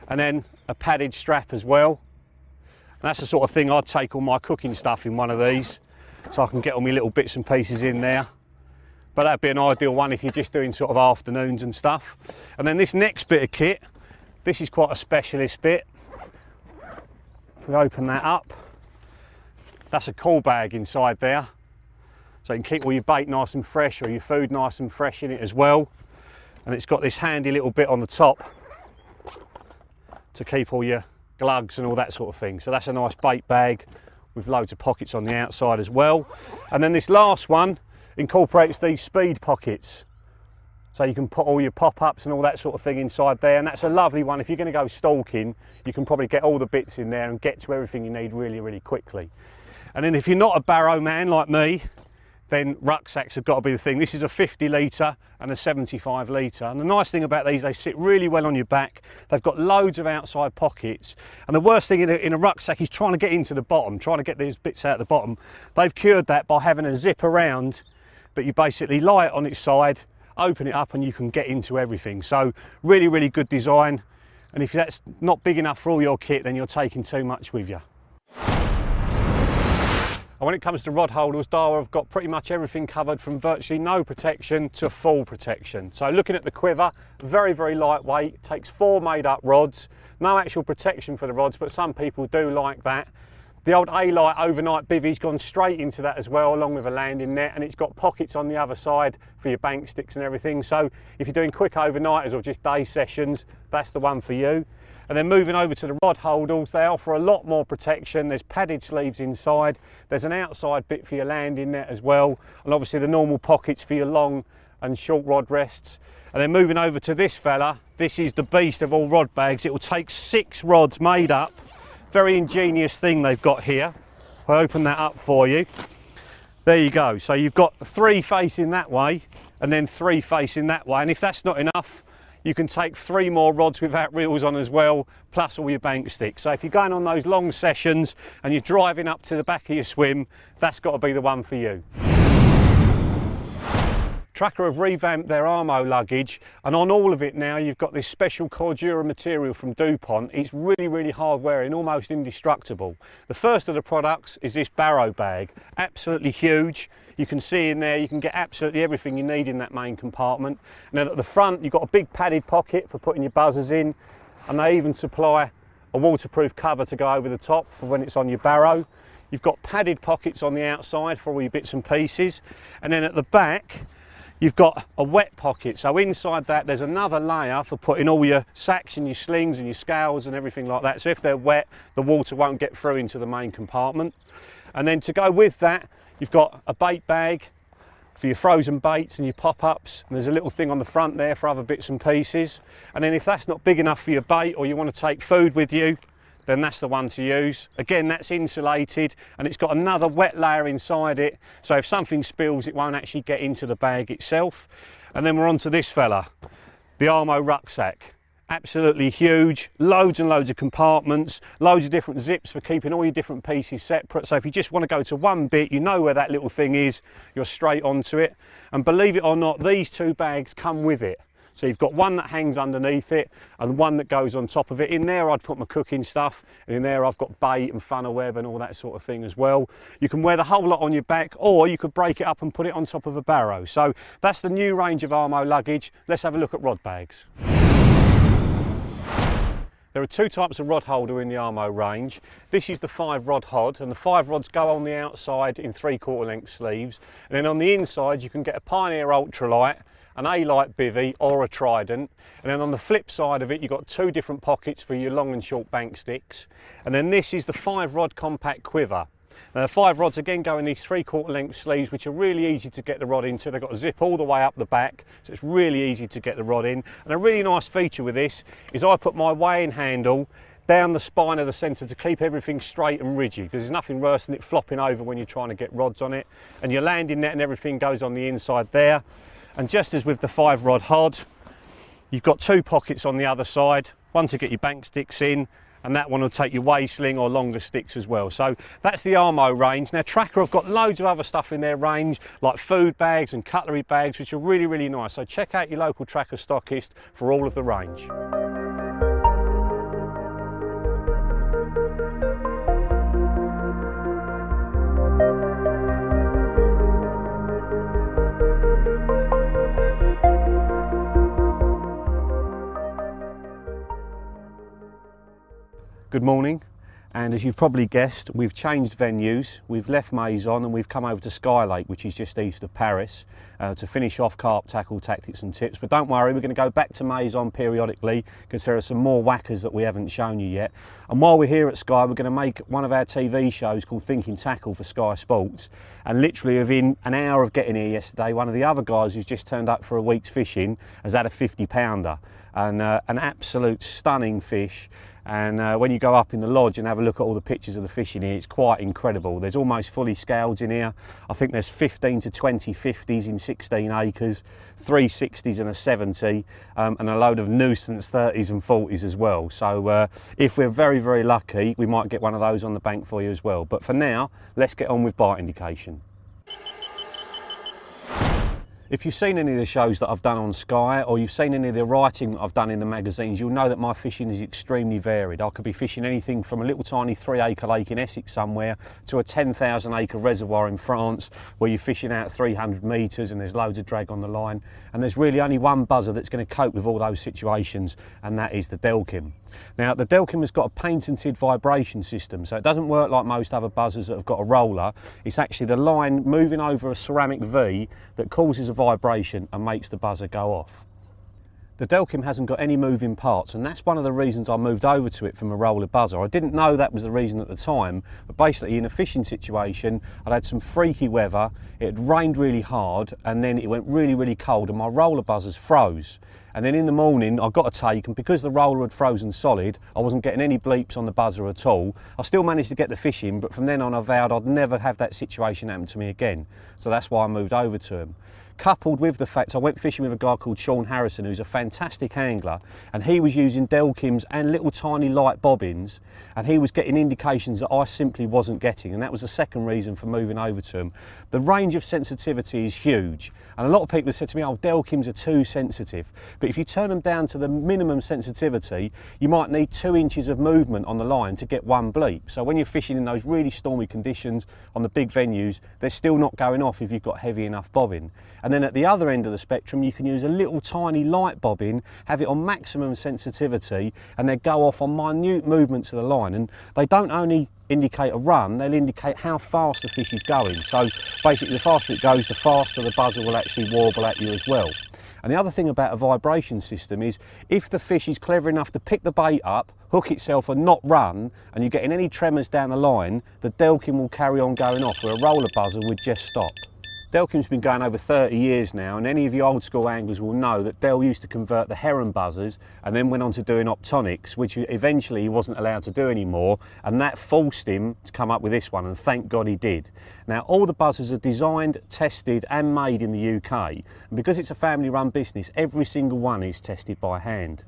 and then a padded strap as well. And that's the sort of thing I'd take all my cooking stuff in one of these, so I can get all my little bits and pieces in there. But that'd be an ideal one if you're just doing sort of afternoons and stuff. And then this next bit of kit, this is quite a specialist bit. If we open that up, that's a call bag inside there. So you can keep all your bait nice and fresh, or your food nice and fresh in it as well. And it's got this handy little bit on the top to keep all your glugs and all that sort of thing. So that's a nice bait bag with loads of pockets on the outside as well. And then this last one incorporates these speed pockets, so you can put all your pop-ups and all that sort of thing inside there, and that's a lovely one. If you're going to go stalking, you can probably get all the bits in there and get to everything you need really, really quickly. And then if you're not a barrow man like me, then rucksacks have got to be the thing. This is a 50 litre and a 75 litre, and the nice thing about these, they sit really well on your back. They've got loads of outside pockets, and the worst thing in a rucksack is trying to get into the bottom, trying to get these bits out the bottom. They've cured that by having a zip around that you basically lie it on its side, open it up, and you can get into everything. So really, really good design. And if that's not big enough for all your kit, then you're taking too much with you. And when it comes to rod holders, Dyer have got pretty much everything covered, from virtually no protection to full protection. So looking at the quiver, very, very lightweight, takes 4 made up rods, no actual protection for the rods, but some people do like that. The old A-light overnight bivvy's gone straight into that as well, along with a landing net, and it's got pockets on the other side for your bank sticks and everything. So if you're doing quick overnighters or just day sessions, that's the one for you. And then moving over to the rod holders, they offer a lot more protection. There's padded sleeves inside, there's an outside bit for your landing net as well, and obviously the normal pockets for your long and short rod rests. And then moving over to this fella, this is the beast of all rod bags. It will take 6 rods made up. Very ingenious thing they've got here. I'll open that up for you. There you go. So you've got 3 facing that way and then 3 facing that way. And if that's not enough, you can take 3 more rods without reels on as well, plus all your bank sticks. So if you're going on those long sessions and you're driving up to the back of your swim, that's got to be the one for you. Tracker have revamped their Armo luggage, and on all of it now you've got this special Cordura material from DuPont. It's really hard wearing, almost indestructible. The first of the products is this barrow bag, absolutely huge. You can see in there you can get absolutely everything you need in that main compartment. And then at the front you've got a big padded pocket for putting your buzzers in, and they even supply a waterproof cover to go over the top for when it's on your barrow. You've got padded pockets on the outside for all your bits and pieces, and then at the back you've got a wet pocket. So inside that there's another layer for putting all your sacks and your slings and your scales and everything like that, so if they're wet the water won't get through into the main compartment. And then to go with that you've got a bait bag for your frozen baits and your pop-ups, and there's a little thing on the front there for other bits and pieces. And then if that's not big enough for your bait, or you want to take food with you, then that's the one to use. Again, that's insulated and it's got another wet layer inside it, so if something spills it won't actually get into the bag itself. And then we're on to this fella, the Armo rucksack. Absolutely huge, loads and loads of compartments, loads of different zips for keeping all your different pieces separate. So if you just want to go to one bit, you know where that little thing is, you're straight onto it. And believe it or not, these two bags come with it. So you've got one that hangs underneath it and one that goes on top of it. In there I'd put my cooking stuff, and in there I've got bait and funnel web and all that sort of thing as well. You can wear the whole lot on your back, or you could break it up and put it on top of a barrow. So that's the new range of Armo luggage. Let's have a look at rod bags. There are two types of rod holder in the Armo range. This is the 5 rod hod, and the 5 rods go on the outside in 3/4 length sleeves, and then on the inside you can get a Pioneer Ultralight, an A-Light bivvy or a Trident, and then on the flip side of it you've got 2 different pockets for your long and short bank sticks. And then this is the 5 rod compact quiver. Now the 5 rods again go in these 3/4 length sleeves, which are really easy to get the rod into. They've got a zip all the way up the back, so it's really easy to get the rod in. And a really nice feature with this is I put my weighing handle down the spine of the centre to keep everything straight and rigid, because there's nothing worse than it flopping over when you're trying to get rods on it. And your landing net and everything goes on the inside there. And just as with the 5 rod hod, you've got 2 pockets on the other side, one to get your bank sticks in, and that one will take your weigh sling or longer sticks as well. So that's the Armo range. Now Tracker have got loads of other stuff in their range, like food bags and cutlery bags, which are really nice. So check out your local Tracker stockist for all of the range. Good morning, and as you've probably guessed, we've changed venues. We've left Maison and we've come over to Skylake, which is just east of Paris, to finish off carp tackle tactics and tips. But don't worry, we're going to go back to Maison periodically because there are some more whackers that we haven't shown you yet. And while we're here at Sky, we're going to make one of our TV shows called Thinking Tackle for Sky Sports. And literally within an hour of getting here yesterday, one of the other guys who's just turned up for a week's fishing has had a 50-pounder, and an absolute stunning fish. And when you go up in the lodge and have a look at all the pictures of the fish in here, it's quite incredible. There's almost fully scaled in here. I think there's 15 to 20 50s in 16 acres, 3 60s and a 70, and a load of nuisance 30s and 40s as well. So if we're very lucky, we might get one of those on the bank for you as well. But for now, let's get on with bite indication. If you've seen any of the shows that I've done on Sky, or you've seen any of the writing that I've done in the magazines, you'll know that my fishing is extremely varied. I could be fishing anything from a little tiny 3-acre lake in Essex somewhere to a 10,000-acre reservoir in France where you're fishing out 300 metres and there's loads of drag on the line. And there's really only one buzzer that's going to cope with all those situations, and that is the Delkim. Now the Delkim has got a patented vibration system, so it doesn't work like most other buzzers that have got a roller. It's actually the line moving over a ceramic V that causes a vibration and makes the buzzer go off. The Delkim hasn't got any moving parts, and that's one of the reasons I moved over to it from a roller buzzer. I didn't know that was the reason at the time, but basically in a fishing situation I'd had some freaky weather, it had rained really hard, and then it went really cold and my roller buzzers froze. And then in the morning I got a take, and because the roller had frozen solid, I wasn't getting any bleeps on the buzzer at all. I still managed to get the fish in, but from then on I vowed I'd never have that situation happen to me again. So that's why I moved over to them. coupled with the fact I went fishing with a guy called Sean Harrison, who's a fantastic angler, and he was using Delkims and little tiny light bobbins, and he was getting indications that I simply wasn't getting, and that was the second reason for moving over to him. The range of sensitivity is huge, and a lot of people have said to me, oh, Delkims are too sensitive, but if you turn them down to the minimum sensitivity, you might need 2 inches of movement on the line to get one bleep. So when you're fishing in those really stormy conditions on the big venues, they're still not going off if you've got heavy enough bobbin. And then at the other end of the spectrum, you can use a little tiny light bobbin, have it on maximum sensitivity, and they go off on minute movements of the line. And they don't only indicate a run, they'll indicate how fast the fish is going. So basically, the faster it goes, the faster the buzzer will actually warble at you as well. And the other thing about a vibration system is if the fish is clever enough to pick the bait up, hook itself and not run, and you're getting any tremors down the line, the Delkim will carry on going off, where a roller buzzer would just stop. Delkim's been going over 30 years now, and any of you old school anglers will know that Del used to convert the heron buzzers and then went on to doing optonics, which eventually he wasn't allowed to do anymore, and that forced him to come up with this one, and thank God he did. Now, all the buzzers are designed, tested and made in the UK, and because it's a family run business, every single one is tested by hand.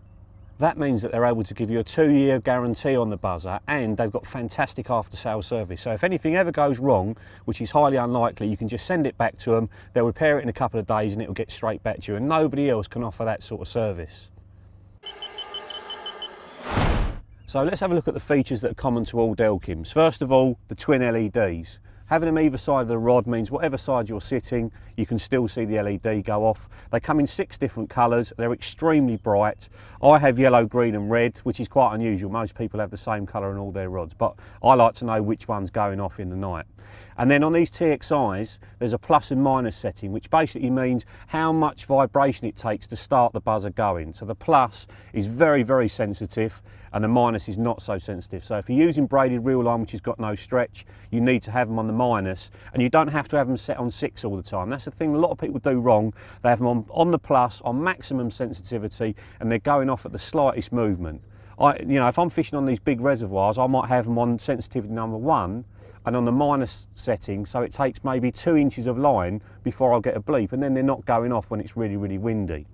That means that they're able to give you a 2-year guarantee on the buzzer, and they've got fantastic after-sales service. So if anything ever goes wrong, which is highly unlikely, you can just send it back to them, they'll repair it in a couple of days and it'll get straight back to you, and nobody else can offer that sort of service. So let's have a look at the features that are common to all Delkims. First of all, the twin LEDs. Having them either side of the rod means whatever side you're sitting, you can still see the LED go off. They come in 6 different colours, they're extremely bright. I have yellow, green and red, which is quite unusual. Most people have the same colour in all their rods, but I like to know which one's going off in the night. And then on these TXIs, there's a plus and minus setting, which basically means how much vibration it takes to start the buzzer going. So the plus is very, very sensitive, and the minus is not so sensitive. So if you're using braided reel line, which has got no stretch, you need to have them on the minus, and you don't have to have them set on 6 all the time. That's the thing a lot of people do wrong. They have them on the plus, on maximum sensitivity, and they're going off at the slightest movement. You know, if I'm fishing on these big reservoirs, I might have them on sensitivity number 1, and on the minus setting, so it takes maybe 2 inches of line before I get a bleep, and then they're not going off when it's really, really windy.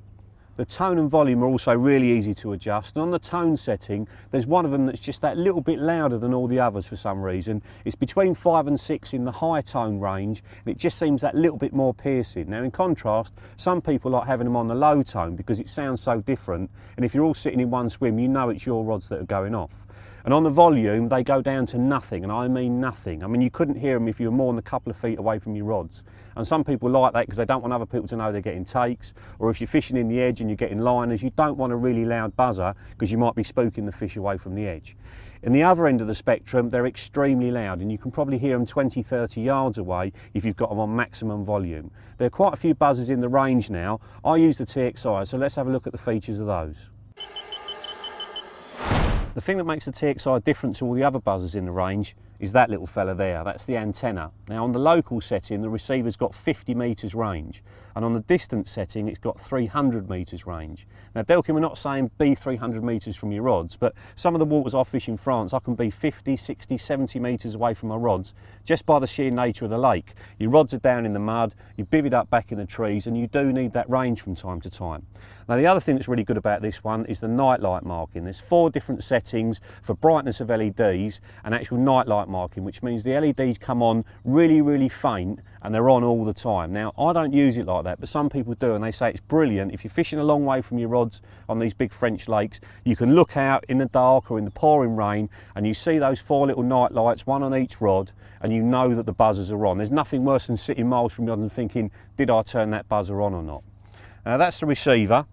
The tone and volume are also really easy to adjust, and on the tone setting, there's one of them that's just that little bit louder than all the others for some reason. It's between 5 and 6 in the high tone range, and it just seems that little bit more piercing. Now in contrast, some people like having them on the low tone because it sounds so different, and if you're all sitting in one swim, you know it's your rods that are going off. And on the volume, they go down to nothing, and I mean nothing. I mean, you couldn't hear them if you were more than a couple of feet away from your rods. And some people like that because they don't want other people to know they're getting takes, or if you're fishing in the edge and you're getting liners, you don't want a really loud buzzer because you might be spooking the fish away from the edge. In the other end of the spectrum, they're extremely loud, and you can probably hear them 20, 30 yards away if you've got them on maximum volume. There are quite a few buzzers in the range now. I use the TXI, so let's have a look at the features of those. The thing that makes the TXI different to all the other buzzers in the range is that little fella there. That's the antenna. Now on the local setting, the receiver's got 50 metres range, and on the distance setting, it's got 300 metres range. Now Delkim are not saying be 300 metres from your rods, but some of the waters I fish in France, I can be 50, 60, 70 metres away from my rods just by the sheer nature of the lake. Your rods are down in the mud, you bivvied up back in the trees, and you do need that range from time to time. Now the other thing that's really good about this one is the night light marking. There's 4 different settings for brightness of LEDs and actual night light marking, which means the LEDs come on really, really faint and they're on all the time. Now I don't use it like that, but some people do, and they say it's brilliant. If you're fishing a long way from your rods on these big French lakes, you can look out in the dark or in the pouring rain and you see those 4 little night lights, one on each rod, and you know that the buzzers are on. There's nothing worse than sitting miles from your rod and thinking, did I turn that buzzer on or not? Now that's the receiver.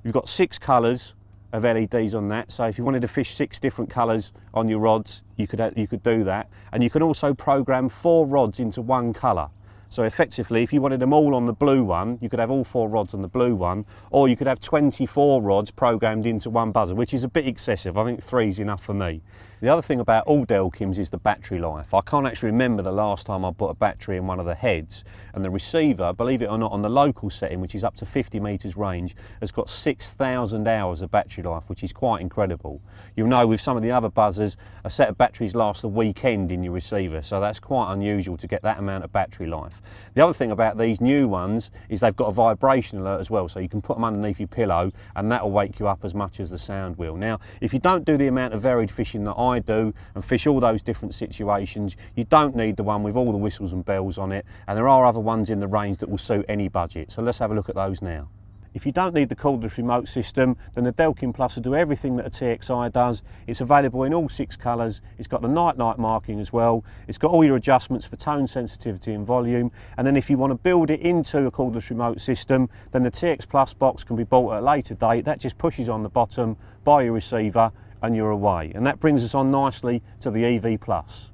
You've got 6 colours of LEDs on that, so if you wanted to fish 6 different colours on your rods, you could do that. And you can also program 4 rods into one colour. So effectively, if you wanted them all on the blue one, you could have all 4 rods on the blue one, or you could have 24 rods programmed into one buzzer, which is a bit excessive. I think 3 is enough for me. The other thing about all Delkims is the battery life. I can't actually remember the last time I put a battery in one of the heads, and the receiver, believe it or not, on the local setting, which is up to 50 metres range, has got 6,000 hours of battery life, which is quite incredible. You'll know with some of the other buzzers, a set of batteries lasts a weekend in your receiver, so that's quite unusual to get that amount of battery life. enough. The other thing about these new ones is they've got a vibration alert as well, so you can put them underneath your pillow and that will wake you up as much as the sound will. Now, if you don't do the amount of varied fishing that I do and fish all those different situations, you don't need the one with all the whistles and bells on it, and there are other ones in the range that will suit any budget. So let's have a look at those now. If you don't need the cordless remote system, then the Delkin Plus will do everything that a TXI does. It's available in all 6 colours. It's got the night marking as well. It's got all your adjustments for tone, sensitivity and volume. And then if you want to build it into a cordless remote system, then the TX Plus box can be bought at a later date. That just pushes on the bottom by your receiver and you're away. And that brings us on nicely to the EV Plus.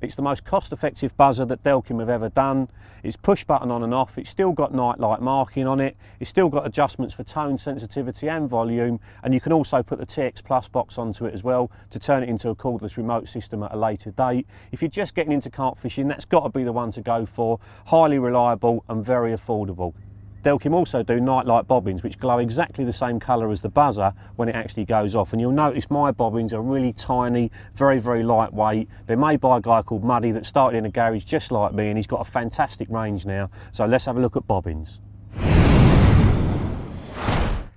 It's the most cost-effective buzzer that Delkin have ever done. It's push button on and off. It's still got night light marking on it. It's still got adjustments for tone, sensitivity and volume, and you can also put the TX Plus box onto it as well to turn it into a cordless remote system at a later date. If you're just getting into carp fishing, that's got to be the one to go for. Highly reliable and very affordable. Delkin also do nightlight bobbins which glow exactly the same colour as the buzzer when it actually goes off, and you'll notice my bobbins are really tiny, very lightweight. They're made by a guy called Muddy that started in a garage just like me, and he's got a fantastic range now. So let's have a look at bobbins.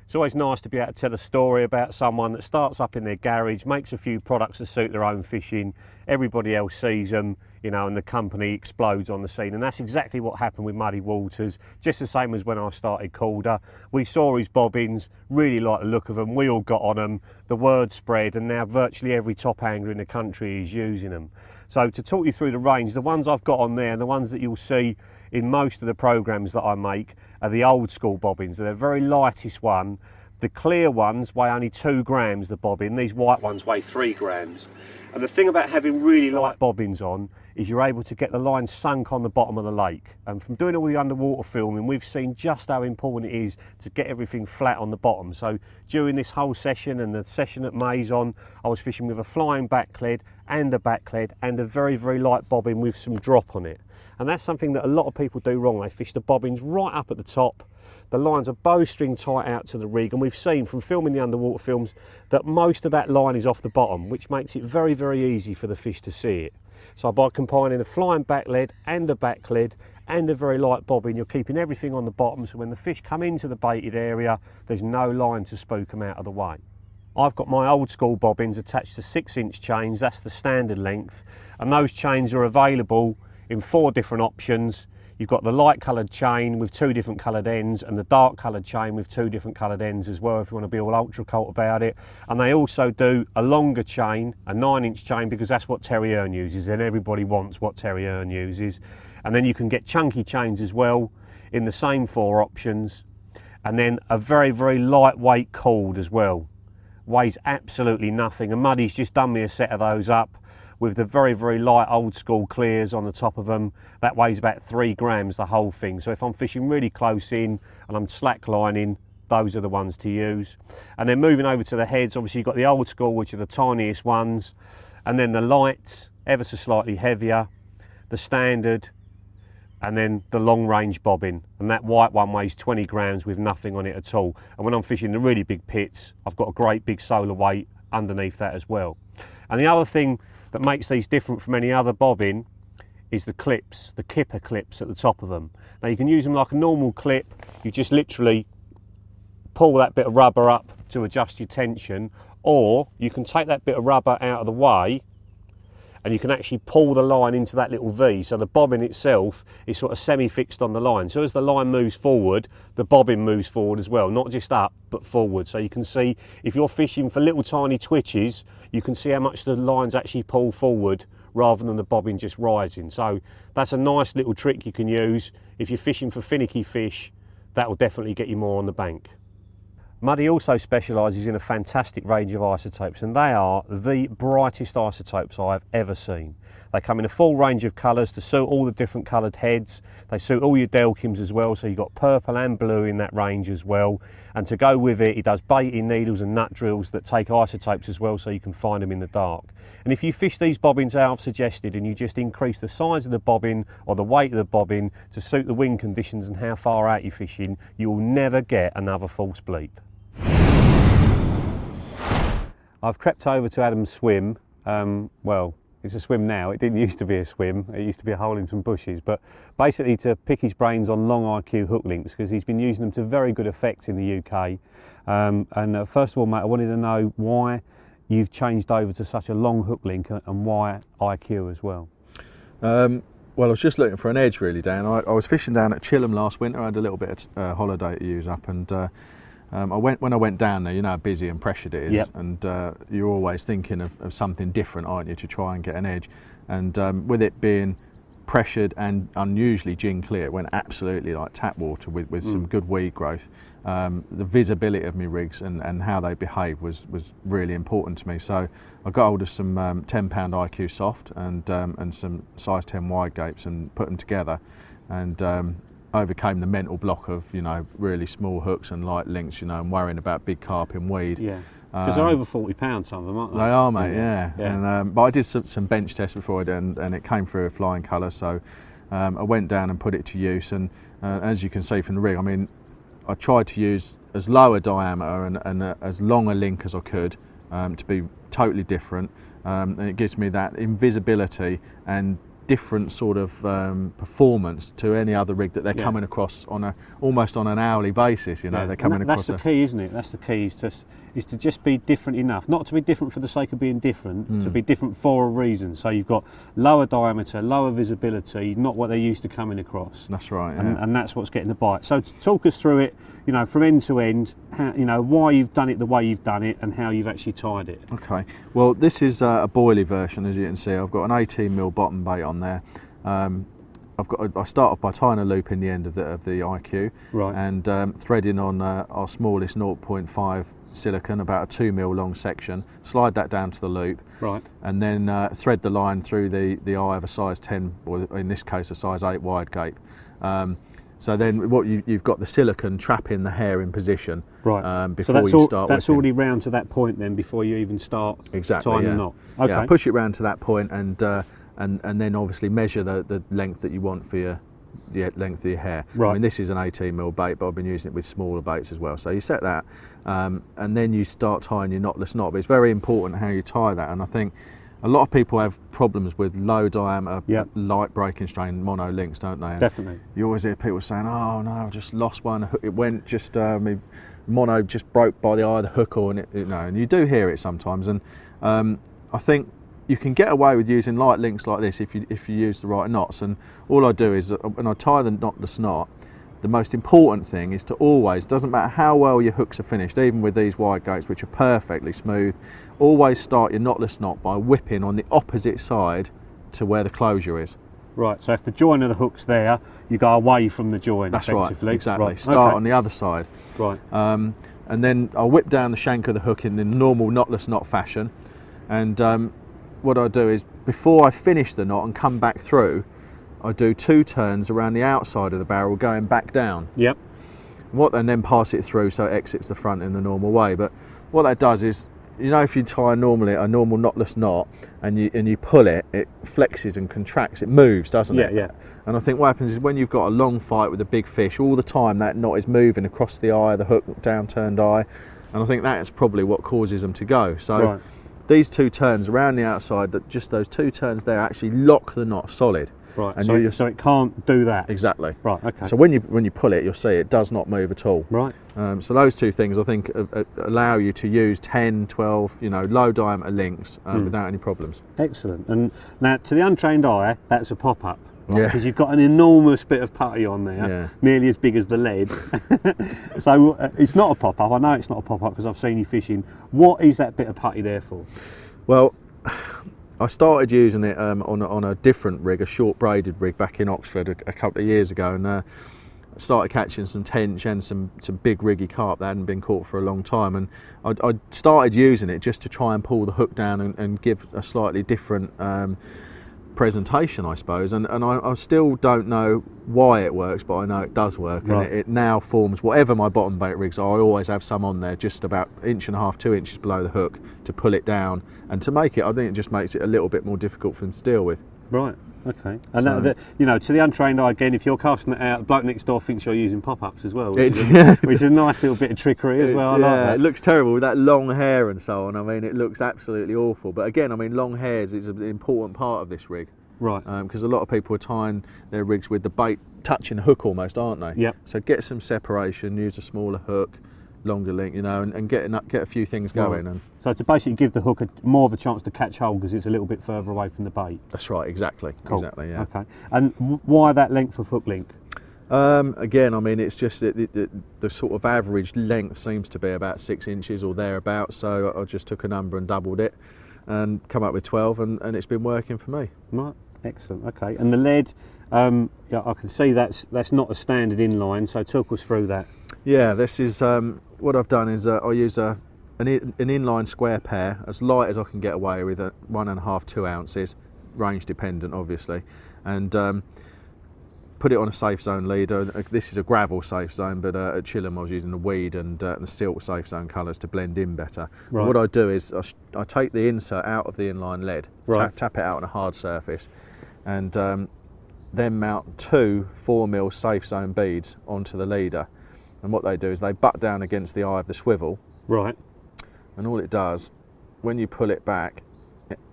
It's always nice to be able to tell a story about someone that starts up in their garage, makes a few products to suit their own fishing, everybody else sees them, you know, and the company explodes on the scene. And that's exactly what happened with Muddy Waters, just the same as when I started Calder. We saw his bobbins, really liked the look of them, we all got on them, the word spread, and now virtually every top angler in the country is using them. So to talk you through the range, the ones I've got on there and the ones that you'll see in most of the programs that I make are the old school bobbins. They're the very lightest one. The clear ones weigh only 2 grams, the bobbin. These white ones weigh 3 grams. And the thing about having really light bobbins on is you're able to get the line sunk on the bottom of the lake. And from doing all the underwater filming, we've seen just how important it is to get everything flat on the bottom. So during this whole session and the session at Maison, I was fishing with a flying back lead and a back lead and a very light bobbin with some drop on it. And that's something that a lot of people do wrong. They fish the bobbins right up at the top. The lines are bowstring tight out to the rig, and we've seen from filming the underwater films that most of that line is off the bottom, which makes it very easy for the fish to see it. So by combining a flying back lead and a back lead and a very light bobbin, you're keeping everything on the bottom, so when the fish come into the baited area, there's no line to spook them out of the way. I've got my old school bobbins attached to 6-inch chains. That's the standard length, and those chains are available in 4 different options. You've got the light coloured chain with 2 different coloured ends and the dark coloured chain with 2 different coloured ends as well, if you want to be all ultra cult about it. And they also do a longer chain, a 9-inch chain, because that's what Terry Earn uses, and everybody wants what Terry Earn uses. And then you can get chunky chains as well in the same 4 options. And then a very lightweight cord as well. Weighs absolutely nothing, and Muddy's just done me a set of those up with the very light old school clears on the top of them. That weighs about 3 grams, the whole thing. So if I'm fishing really close in and I'm slack lining, those are the ones to use. And then moving over to the heads, obviously you've got the old school, which are the tiniest ones, and then the lights, ever so slightly heavier, the standard, and then the long range bobbin. And that white one weighs 20 grams with nothing on it at all. And when I'm fishing the really big pits, I've got a great big solar weight underneath that as well. And the other thing that makes these different from any other bobbin is the clips, the kipper clips at the top of them. Now you can use them like a normal clip. You just literally pull that bit of rubber up to adjust your tension, or you can take that bit of rubber out of the way and you can actually pull the line into that little V, so the bobbin itself is sort of semi-fixed on the line. So as the line moves forward, the bobbin moves forward as well, not just up but forward. So you can see, if you're fishing for little tiny twitches, you can see how much the lines actually pull forward rather than the bobbin just rising. So that's a nice little trick you can use. If you're fishing for finicky fish, that will definitely get you more on the bank. Muddy also specialises in a fantastic range of isotopes, and they are the brightest isotopes I've ever seen. They come in a full range of colours to suit all the different coloured heads. They suit all your Delkims as well, so you've got purple and blue in that range as well. And to go with it, he does baiting needles and nut drills that take isotopes as well, so you can find them in the dark. And if you fish these bobbins how I've suggested, and you just increase the size of the bobbin or the weight of the bobbin to suit the wind conditions and how far out you're fishing, you will never get another false bleep. I've crept over to Adam's swim, well, it's a swim now. It didn't used to be a swim. It used to be a hole in some bushes. But basically to pick his brains on long IQ hook links, because he's been using them to very good effect in the UK. First of all, mate, I wanted to know why you've changed over to such a long hook link, and why IQ as well. Well, I was just looking for an edge really, Dan. I was fishing down at Chilham last winter. I had a little bit of holiday to use up, and when I went down there, you know how busy and pressured it is. Yep. And you're always thinking of something different, aren't you, to try and get an edge. And with it being pressured and unusually gin clear, it went absolutely like tap water with some good weed growth. The visibility of my rigs and how they behave was really important to me. So I got hold of some £10 IQ soft and some size 10 wide gapes and put them together, and overcame the mental block of, you know, really small hooks and light links, you know, and worrying about big carp in weed. Yeah, because they're over 40 pounds, some of them, aren't they? They are, mate, yeah. And, but I did some bench tests before I did, and it came through a flying colour, so I went down and put it to use, and as you can see from the rig, I mean, I tried to use as low a diameter and as long a link as I could to be totally different, and it gives me that invisibility and different sort of performance to any other rig that they're coming across on almost on an hourly basis. You know, they're coming across. That's the key, isn't it? That's the key, is to just be different enough, not to be different for the sake of being different, to be different for a reason. So you've got lower diameter, lower visibility, not what they're used to coming across. That's right. And that's what's getting the bite. So talk us through it, you know, from end to end, how, you know, why you've done it the way you've done it and how you've actually tied it. Okay, well, this is a boilie version, as you can see. I've got an 18mm bottom bait on there. I start off by tying a loop in the end of the IQ, right, and threading on our smallest 0.5 silicone, about a 2mm long section, slide that down to the loop, right, and then thread the line through the eye of a size 10, or in this case a size 8 wide gape. So then what you've got the silicone trapping the hair in position, right, before you start. That's whipping. already round to that point then, before you even start tying the knot. Okay. Yeah, push it round to that point, and then obviously measure the length that you want for the length of your hair. Right. I mean, this is an 18mm bait, but I've been using it with smaller baits as well. So you set that, and then you start tying your knotless knot. But it's very important how you tie that, and I think a lot of people have problems with low diameter, light breaking strain mono links, don't they? And definitely. You always hear people saying, "Oh no, I just lost one. It went just mono just broke by the eye of the hook," or and you do hear it sometimes. And I think you can get away with using light links like this if you use the right knots. And all I do is when I tie the knotless knot, the most important thing is to always, doesn't matter how well your hooks are finished, even with these wide gates which are perfectly smooth, always start your knotless knot by whipping on the opposite side to where the closure is. Right, so if the join of the hook's there, you go away from the join. That's effectively. right, exactly. Right. Start on the other side. Right. And then I'll whip down the shank of the hook in the normal knotless knot fashion, and what I do is, before I finish the knot and come back through, I do 2 turns around the outside of the barrel going back down. Yep. And then pass it through so it exits the front in the normal way. But what that does is, you know, if you tie normally a normal knotless knot and you pull it, it flexes and contracts, it moves, doesn't it? Yeah. And I think what happens is, when you've got a long fight with a big fish, all the time that knot is moving across the eye of the hook, down turned eye, and I think that's probably what causes them to go. So these 2 turns around the outside, just those 2 turns there, actually lock the knot solid. Right, and so it can't do that. Exactly. Right, okay. So when you pull it, you'll see it does not move at all. Right. So those 2 things, I think, allow you to use 10, 12, low diameter links without any problems. Excellent. And now, to the untrained eye, that's a pop-up. Right? Yeah. Because you've got an enormous bit of putty on there, nearly as big as the lead. So it's not a pop-up. I know it's not a pop-up because I've seen you fishing. What is that bit of putty there for? Well, I started using it on a different rig, a short braided rig, back in Oxford a couple of years ago, and I started catching some tench and some big riggy carp that hadn't been caught for a long time, and I started using it just to try and pull the hook down and give a slightly different presentation, I suppose, and I still don't know why it works, but I know it does work. Right. And it now forms, whatever my bottom bait rigs are, I always have some on there just about 1.5 to 2 inches below the hook to pull it down, and to make it, I think it just makes it a little bit more difficult for them to deal with. Right. Okay. And So- that, you know, to the untrained eye, again, if you're casting it out, the bloke next door thinks you're using pop-ups as well, which is a nice little bit of trickery as well. I like that. It looks terrible with that long hair and so on. I mean, it looks absolutely awful. But again, I mean, long hairs is an important part of this rig. Right. Because a lot of people are tying their rigs with the bait touching the hook almost, aren't they? Yep. So get some separation, use a smaller hook, longer link, you know, and get a few things going. Right. And So to basically give the hook more of a chance to catch hold because it's a little bit further away from the bait. that's right, exactly. Cool. Exactly, yeah. Okay. And why that length of hook link? Again, I mean, it's just that the sort of average length seems to be about 6 inches or thereabouts. So I just took a number and doubled it, and come up with 12, and it's been working for me. Right. Excellent. Okay. And the lead, yeah, I can see that's not a standard inline. So talk us through that. Yeah, this is what I've done is I use an inline square pair, as light as I can get away with, at 1.5 to 2 ounces, range dependent obviously, and put it on a safe zone leader. This is a gravel safe zone, but at Chilham I was using the weed and the silt safe zone colours to blend in better. Right. What I do is I take the insert out of the inline lead, Right. tap it out on a hard surface, and then mount 2 4mm safe zone beads onto the leader. And what they do is they butt down against the eye of the swivel, Right. and all it does, when you pull it back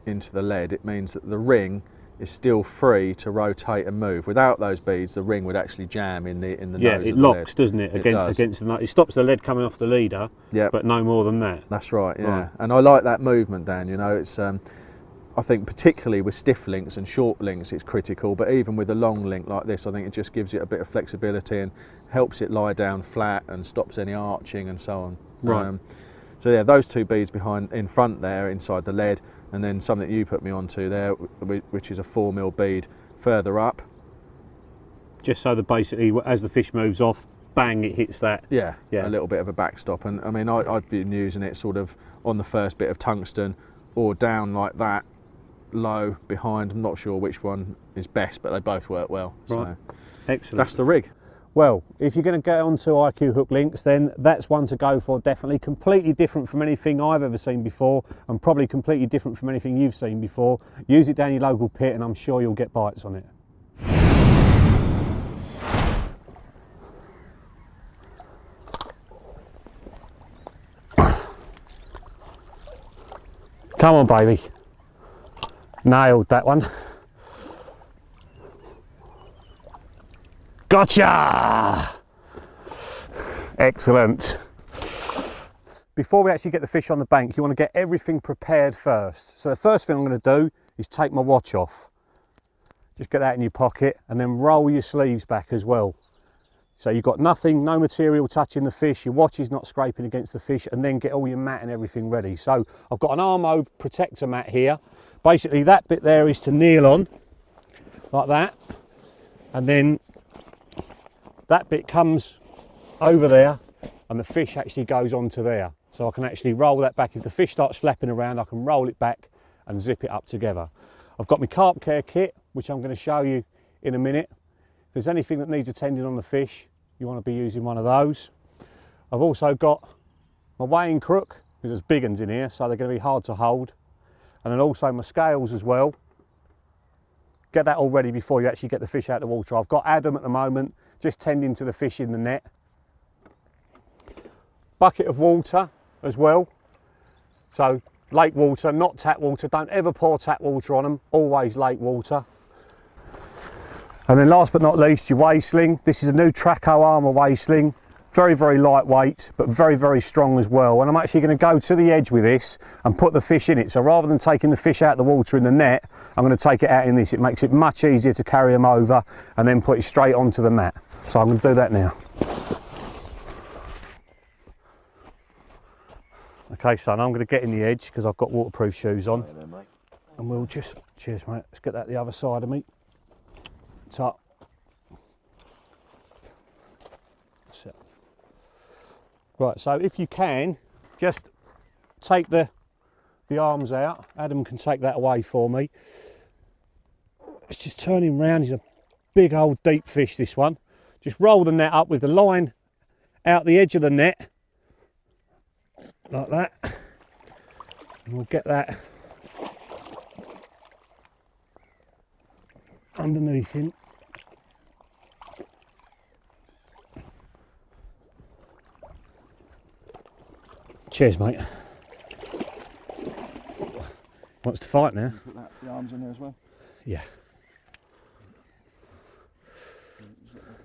into the lead, it means that the ring is still free to rotate and move. Without those beads, the ring would actually jam in the Yeah, nose it of the locks, lead. doesn't it? It does. Against the nut. It stops the lead coming off the leader, Yep. but no more than that. That's right, yeah. Right. And I like that movement, Dan. You know, it's I think particularly with stiff links and short links, it's critical. But even with a long link like this, I think it just gives it a bit of flexibility and helps it lie down flat and stops any arching and so on. Right. So yeah, those 2 beads in front there, inside the lead, and then something you put me onto there, which is a 4mm bead further up. Just so that basically, as the fish moves off, bang, it hits that. Yeah, Yeah. a little bit of a backstop. And I mean, I'd been using it sort of on the first bit of tungsten or down like that, low behind. I'm not sure which one is best, but they both work well. Right. So Excellent. that's the rig. Well, if you're going to get onto IQ hook links, then that's one to go for, definitely. Completely different from anything I've ever seen before, and probably completely different from anything you've seen before. Use it down your local pit and I'm sure you'll get bites on it. Come on, baby. Nailed that one. Gotcha! Excellent. Before we actually get the fish on the bank, you want to get everything prepared first. So the first thing I'm going to do is take my watch off. Just get that in your pocket and then roll your sleeves back as well. So you've got nothing, no material touching the fish, your watch is not scraping against the fish, and then get all your mat and everything ready. So I've got an Armo protector mat here. Basically that bit there is to kneel on, like that. And then that bit comes over there and the fish actually goes onto there. So I can actually roll that back. If the fish starts flapping around, I can roll it back and zip it up together. I've got my carp care kit, which I'm going to show you in a minute. If there's anything that needs attending on the fish, you want to be using one of those. I've also got my weighing crook, because there's big ones in here, so they're going to be hard to hold. And then also my scales as well. Get that all ready before you actually get the fish out of the water. I've got Adam at the moment, just tending to the fish in the net. Bucket of water as well. So lake water, not tap water. Don't ever pour tap water on them, always lake water. And then last but not least, your weigh sling. This is a new Traco Armour weigh sling. Very, very lightweight, but very, very strong as well. And I'm actually going to go to the edge with this and put the fish in it. So rather than taking the fish out of the water in the net, I'm going to take it out in this. It makes it much easier to carry them over and then put it straight onto the mat. So I'm going to do that now. Okay, son, I'm going to get in the edge because I've got waterproof shoes on. Right then, mate. And we'll just, cheers mate, let's get that the other side of me. Top. That's it. Right, so if you can, just take the arms out. Adam can take that away for me. Let's just turn him round. He's a big old deep fish, this one. Just roll the net up with the line out the edge of the net, like that. And we'll get that underneath him. Cheers, mate. Wants to fight now. Put the arms in there as well. Yeah.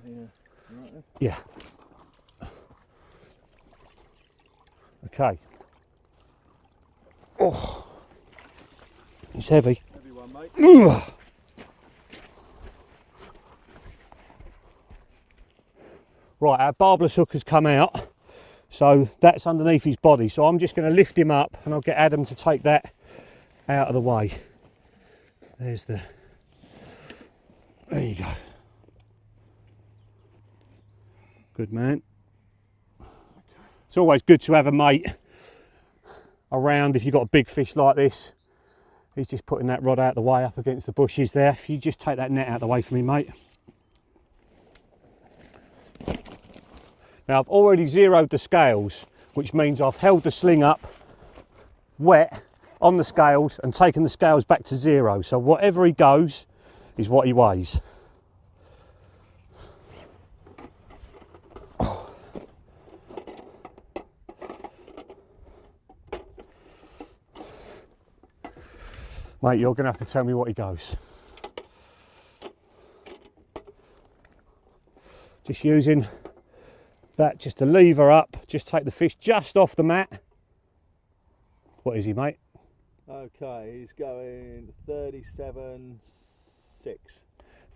Right yeah. Okay. Oh, it's heavy. Heavy one, mate. Right, our barbless hook has come out, so that's underneath his body. So I'm just going to lift him up, and I'll get Adam to take that out of the way. There's the. There you go. Good man. It's always good to have a mate around if you've got a big fish like this. He's just putting that rod out the way up against the bushes there. If you just take that net out of the way for me, mate. Now I've already zeroed the scales, which means I've held the sling up wet on the scales and taken the scales back to zero. So whatever he goes is what he weighs. Mate, you're going to have to tell me what he goes. Just using that just to lever up, just take the fish just off the mat. What is he, mate? Okay, he's going 37.6.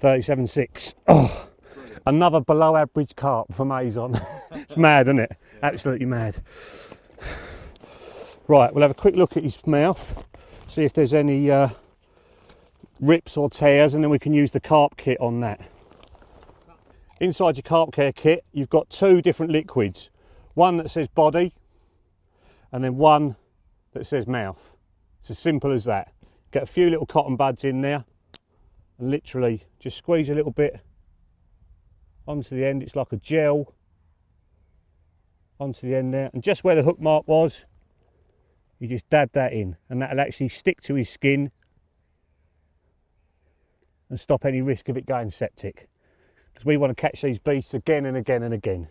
37.6. Oh, brilliant. Another below average carp from Amazon. It's mad, isn't it? Yeah. Absolutely mad. Right, we'll have a quick look at his mouth. See if there's any rips or tears, and then we can use the carp kit on that. Inside your carp care kit, you've got two different liquids. One that says body, and then one that says mouth. It's as simple as that. Get a few little cotton buds in there, and literally just squeeze a little bit onto the end. It's like a gel onto the end there, and just where the hook mark was, you just dab that in, and that'll actually stick to his skin and stop any risk of it going septic, because we want to catch these beasts again and again and again.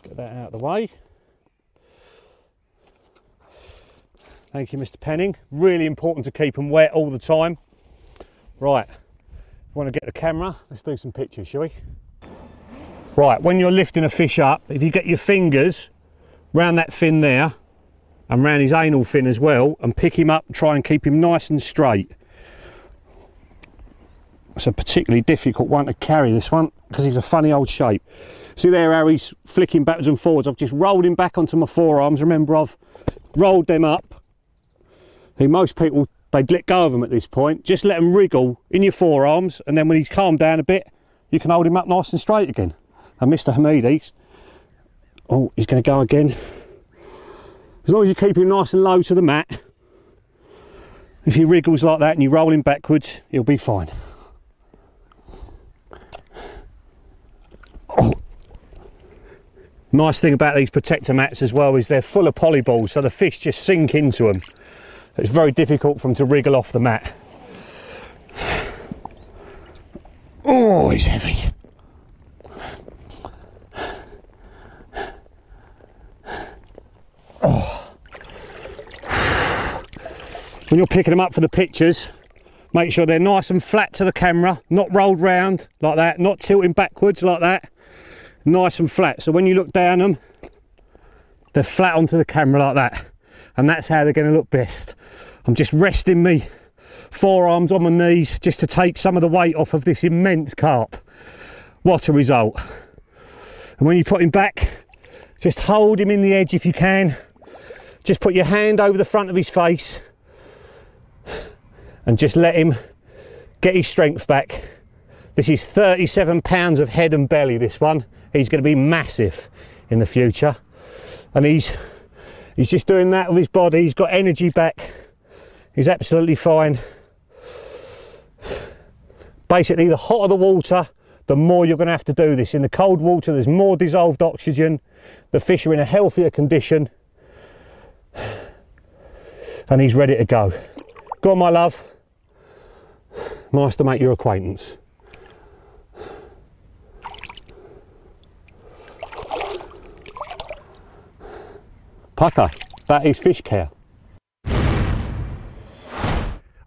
Get that out of the way. Thank you, Mr. Penning. Really important to keep them wet all the time. Right, want to get the camera, let's do some pictures, shall we? Right, when you're lifting a fish up, if you get your fingers round that fin there and round his anal fin as well, and pick him up, try and keep him nice and straight. It's a particularly difficult one to carry, this one, because he's a funny old shape. See there how he's flicking backwards and forwards? I've just rolled him back onto my forearms. Remember, I've rolled them up. See, most people, they'd let go of them at this point. Just let them wriggle in your forearms, and then when he's calmed down a bit, you can hold him up nice and straight again. And Mr. Hamidi, oh, he's going to go again. As long as you keep him nice and low to the mat, if he wriggles like that and you roll him backwards, he'll be fine. Oh. Nice thing about these protector mats as well is they're full of polyballs, so the fish just sink into them. It's very difficult for them to wriggle off the mat. Oh, he's heavy. Oh. When you're picking them up for the pictures, make sure they're nice and flat to the camera, not rolled round like that, not tilting backwards like that. Nice and flat, so when you look down them, they're flat onto the camera like that, and that's how they're going to look best. I'm just resting me forearms on my knees just to take some of the weight off of this immense carp. What a result. And when you put him back, just hold him in the edge if you can. Just put your hand over the front of his face and just let him get his strength back. This is 37 pounds of head and belly, this one. He's going to be massive in the future. And he's just doing that with his body. He's got energy back. He's absolutely fine. Basically, the hotter the water, the more you're going to have to do this. In the cold water, there's more dissolved oxygen. The fish are in a healthier condition. And he's ready to go. Go on, my love. Nice to make your acquaintance. Pucker, that is fish care.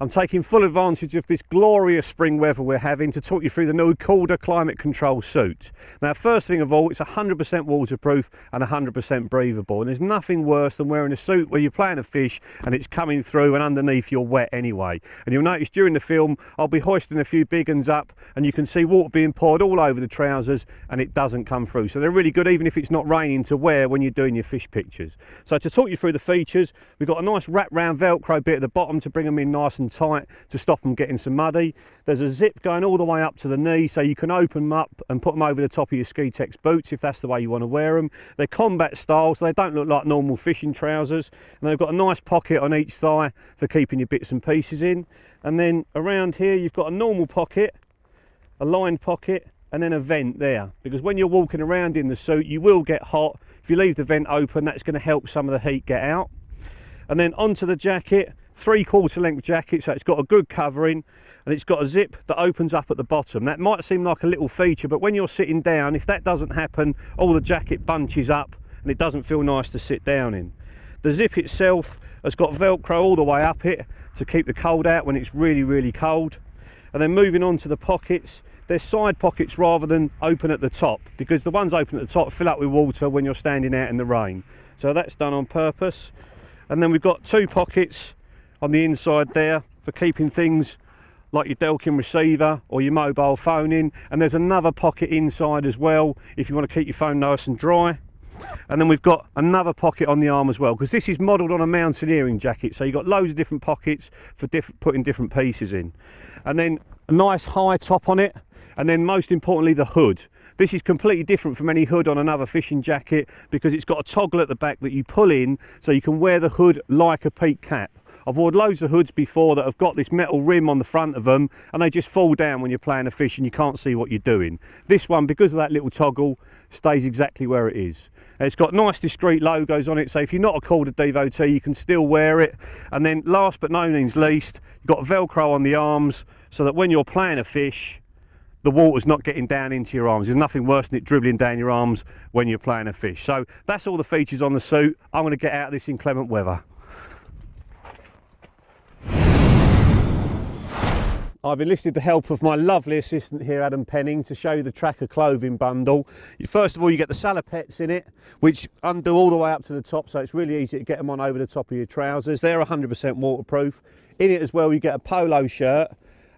I'm taking full advantage of this glorious spring weather we're having to talk you through the new Calder climate control suit. Now, first thing of all, it's 100% waterproof and 100% breathable, and there's nothing worse than wearing a suit where you're playing a fish and it's coming through and underneath you're wet anyway. And you'll notice during the film I'll be hoisting a few big uns up and you can see water being poured all over the trousers and it doesn't come through. So they're really good even if it's not raining to wear when you're doing your fish pictures. So to talk you through the features, we've got a nice wrap round Velcro bit at the bottom to bring them in nice and tight to stop them getting so muddy. There's a zip going all the way up to the knee so you can open them up and put them over the top of your Ski-Tex boots if that's the way you want to wear them. They're combat style so they don't look like normal fishing trousers, and they've got a nice pocket on each thigh for keeping your bits and pieces in. And then around here you've got a normal pocket, a lined pocket, and then a vent there, because when you're walking around in the suit you will get hot. If you leave the vent open, that's going to help some of the heat get out. And then onto the jacket, 3/4 length jacket, so it's got a good covering and it's got a zip that opens up at the bottom. That might seem like a little feature, but when you're sitting down, if that doesn't happen, all the jacket bunches up and it doesn't feel nice to sit down in. The zip itself has got Velcro all the way up it to keep the cold out when it's really, really cold. And then moving on to the pockets, they're side pockets rather than open at the top, because the ones open at the top fill up with water when you're standing out in the rain. So that's done on purpose. And then we've got 2 pockets on the inside there for keeping things like your Delkin receiver or your mobile phone in, and there's another pocket inside as well if you want to keep your phone nice and dry. And then we've got another pocket on the arm as well, because this is modelled on a mountaineering jacket, so you've got loads of different pockets for putting different pieces in. And then a nice high top on it, and then most importantly the hood. This is completely different from any hood on another fishing jacket because it's got a toggle at the back that you pull in so you can wear the hood like a peak cap. I've worn loads of hoods before that have got this metal rim on the front of them and they just fall down when you're playing a fish and you can't see what you're doing. This one, because of that little toggle, stays exactly where it is. It's got nice discreet logos on it, so if you're not a Calder devotee you can still wear it. And then last but no means least, you've got Velcro on the arms so that when you're playing a fish the water's not getting down into your arms. There's nothing worse than it dribbling down your arms when you're playing a fish. So that's all the features on the suit. I'm going to get out of this inclement weather. I've enlisted the help of my lovely assistant here, Adam Penning, to show you the Tracker clothing bundle. First of all, you get the salopettes in it, which undo all the way up to the top, so it's really easy to get them on over the top of your trousers. They're 100% waterproof. In it as well, you get a polo shirt,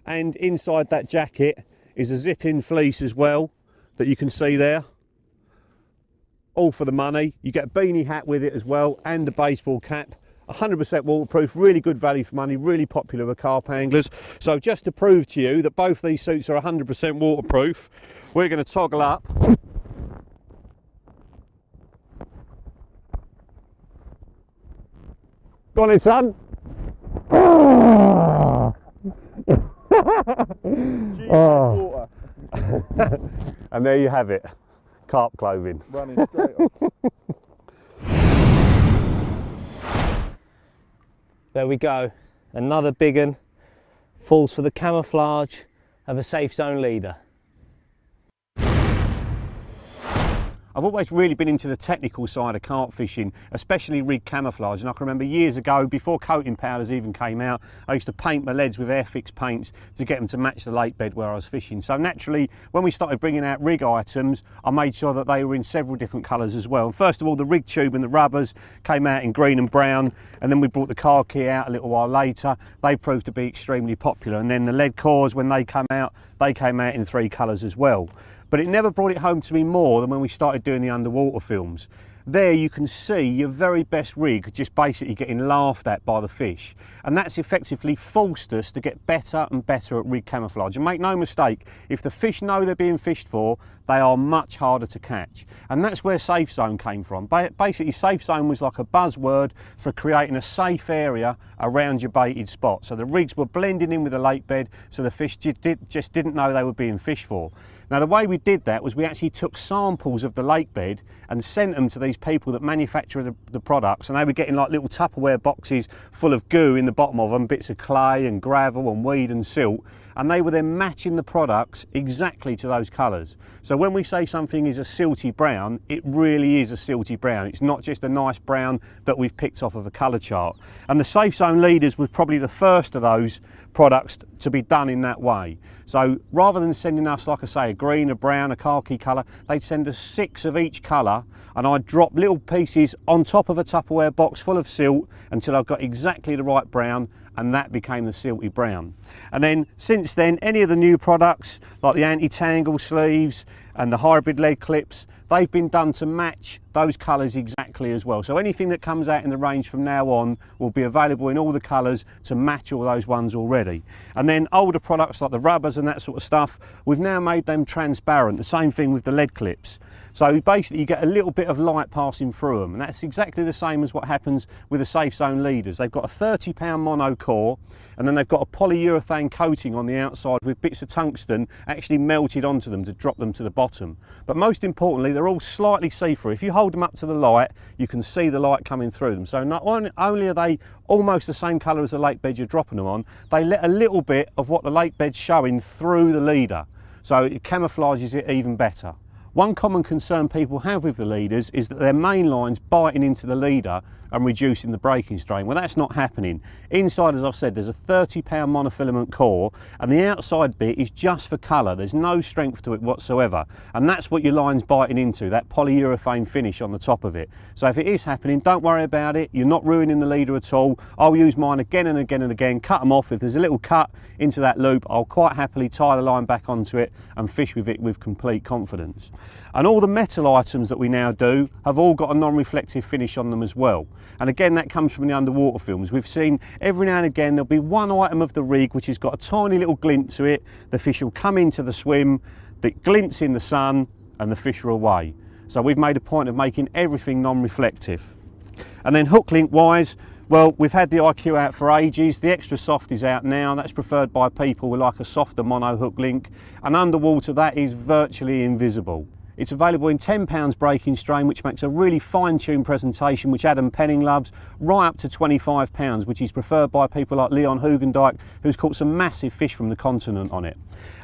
and inside that jacket is a zip-in fleece as well that you can see there. All for the money. You get a beanie hat with it as well, and a baseball cap. 100% waterproof, really good value for money, really popular with carp anglers. So just to prove to you that both these suits are 100% waterproof, we're going to toggle up. Go on in, son. Oh. And there you have it, carp clothing. Running straight off. There we go, another big one, falls for the camouflage of a safe zone leader. I've always really been into the technical side of carp fishing, especially rig camouflage, and I can remember years ago, before coating powders even came out, I used to paint my leads with Airfix paints to get them to match the lake bed where I was fishing. So naturally, when we started bringing out rig items, I made sure that they were in several different colours as well. And first of all, the rig tube and the rubbers came out in green and brown, and then we brought the khaki out a little while later. They proved to be extremely popular, and then the lead cores, when they came out in 3 colours as well. But it never brought it home to me more than when we started doing the underwater films. There you can see your very best rig just basically getting laughed at by the fish, and that's effectively forced us to get better and better at rig camouflage. And make no mistake, if the fish know they're being fished for, they are much harder to catch. And that's where safe zone came from. Basically, safe zone was like a buzzword for creating a safe area around your baited spot. So the rigs were blending in with the lake bed, so the fish just didn't know they were being fished for. Now the way we did that was we actually took samples of the lake bed and sent them to these people that manufacture the products, and they were getting like little Tupperware boxes full of goo in the bottom of them, bits of clay and gravel and weed and silt, and they were then matching the products exactly to those colours. So when we say something is a silty brown, it really is a silty brown. It's not just a nice brown that we've picked off of a colour chart. And the Safe Zone Leaders was probably the first of those products to be done in that way. So rather than sending us, like I say, a green, a brown, a khaki colour, they'd send us 6 of each colour, and I'd drop little pieces on top of a Tupperware box full of silt until I got exactly the right brown, and that became the silty brown. And then since then, any of the new products like the anti-tangle sleeves and the hybrid lead clips, they've been done to match those colours exactly as well. So anything that comes out in the range from now on will be available in all the colours to match all those ones already. And then older products like the rubbers and that sort of stuff, we've now made them transparent. The same thing with the lead clips. So basically you get a little bit of light passing through them, and that's exactly the same as what happens with the Safe Zone Leaders. They've got a 30-pound mono core, and then they've got a polyurethane coating on the outside with bits of tungsten actually melted onto them to drop them to the bottom. But most importantly, they're all slightly see-through. If you hold them up to the light, you can see the light coming through them. So not only are they almost the same colour as the lake bed you're dropping them on, they let a little bit of what the lake bed's showing through the leader, so it camouflages it even better. One common concern people have with the leaders is that their main line's biting into the leader and reducing the braking strain. Well, that's not happening. Inside, as I've said, there's a 30-pound monofilament core, and the outside bit is just for colour. There's no strength to it whatsoever, and that's what your line's biting into, that polyurethane finish on the top of it. So if it is happening, don't worry about it. You're not ruining the leader at all. I'll use mine again and again and again, cut them off. If there's a little cut into that loop, I'll quite happily tie the line back onto it and fish with it with complete confidence. And all the metal items that we now do have all got a non-reflective finish on them as well. And again, that comes from the underwater films. We've seen every now and again there'll be one item of the rig which has got a tiny little glint to it. The fish will come into the swim, it glints in the sun, and the fish are away. So we've made a point of making everything non-reflective. And then hook link wise, well, we've had the IQ out for ages. The extra soft is out now. That's preferred by people with like a softer mono hook link, and underwater that is virtually invisible. It's available in 10 pounds braking strain, which makes a really fine-tuned presentation, which Adam Penning loves, right up to 25 pounds, which is preferred by people like Leon Hugendijk, who's caught some massive fish from the continent on it.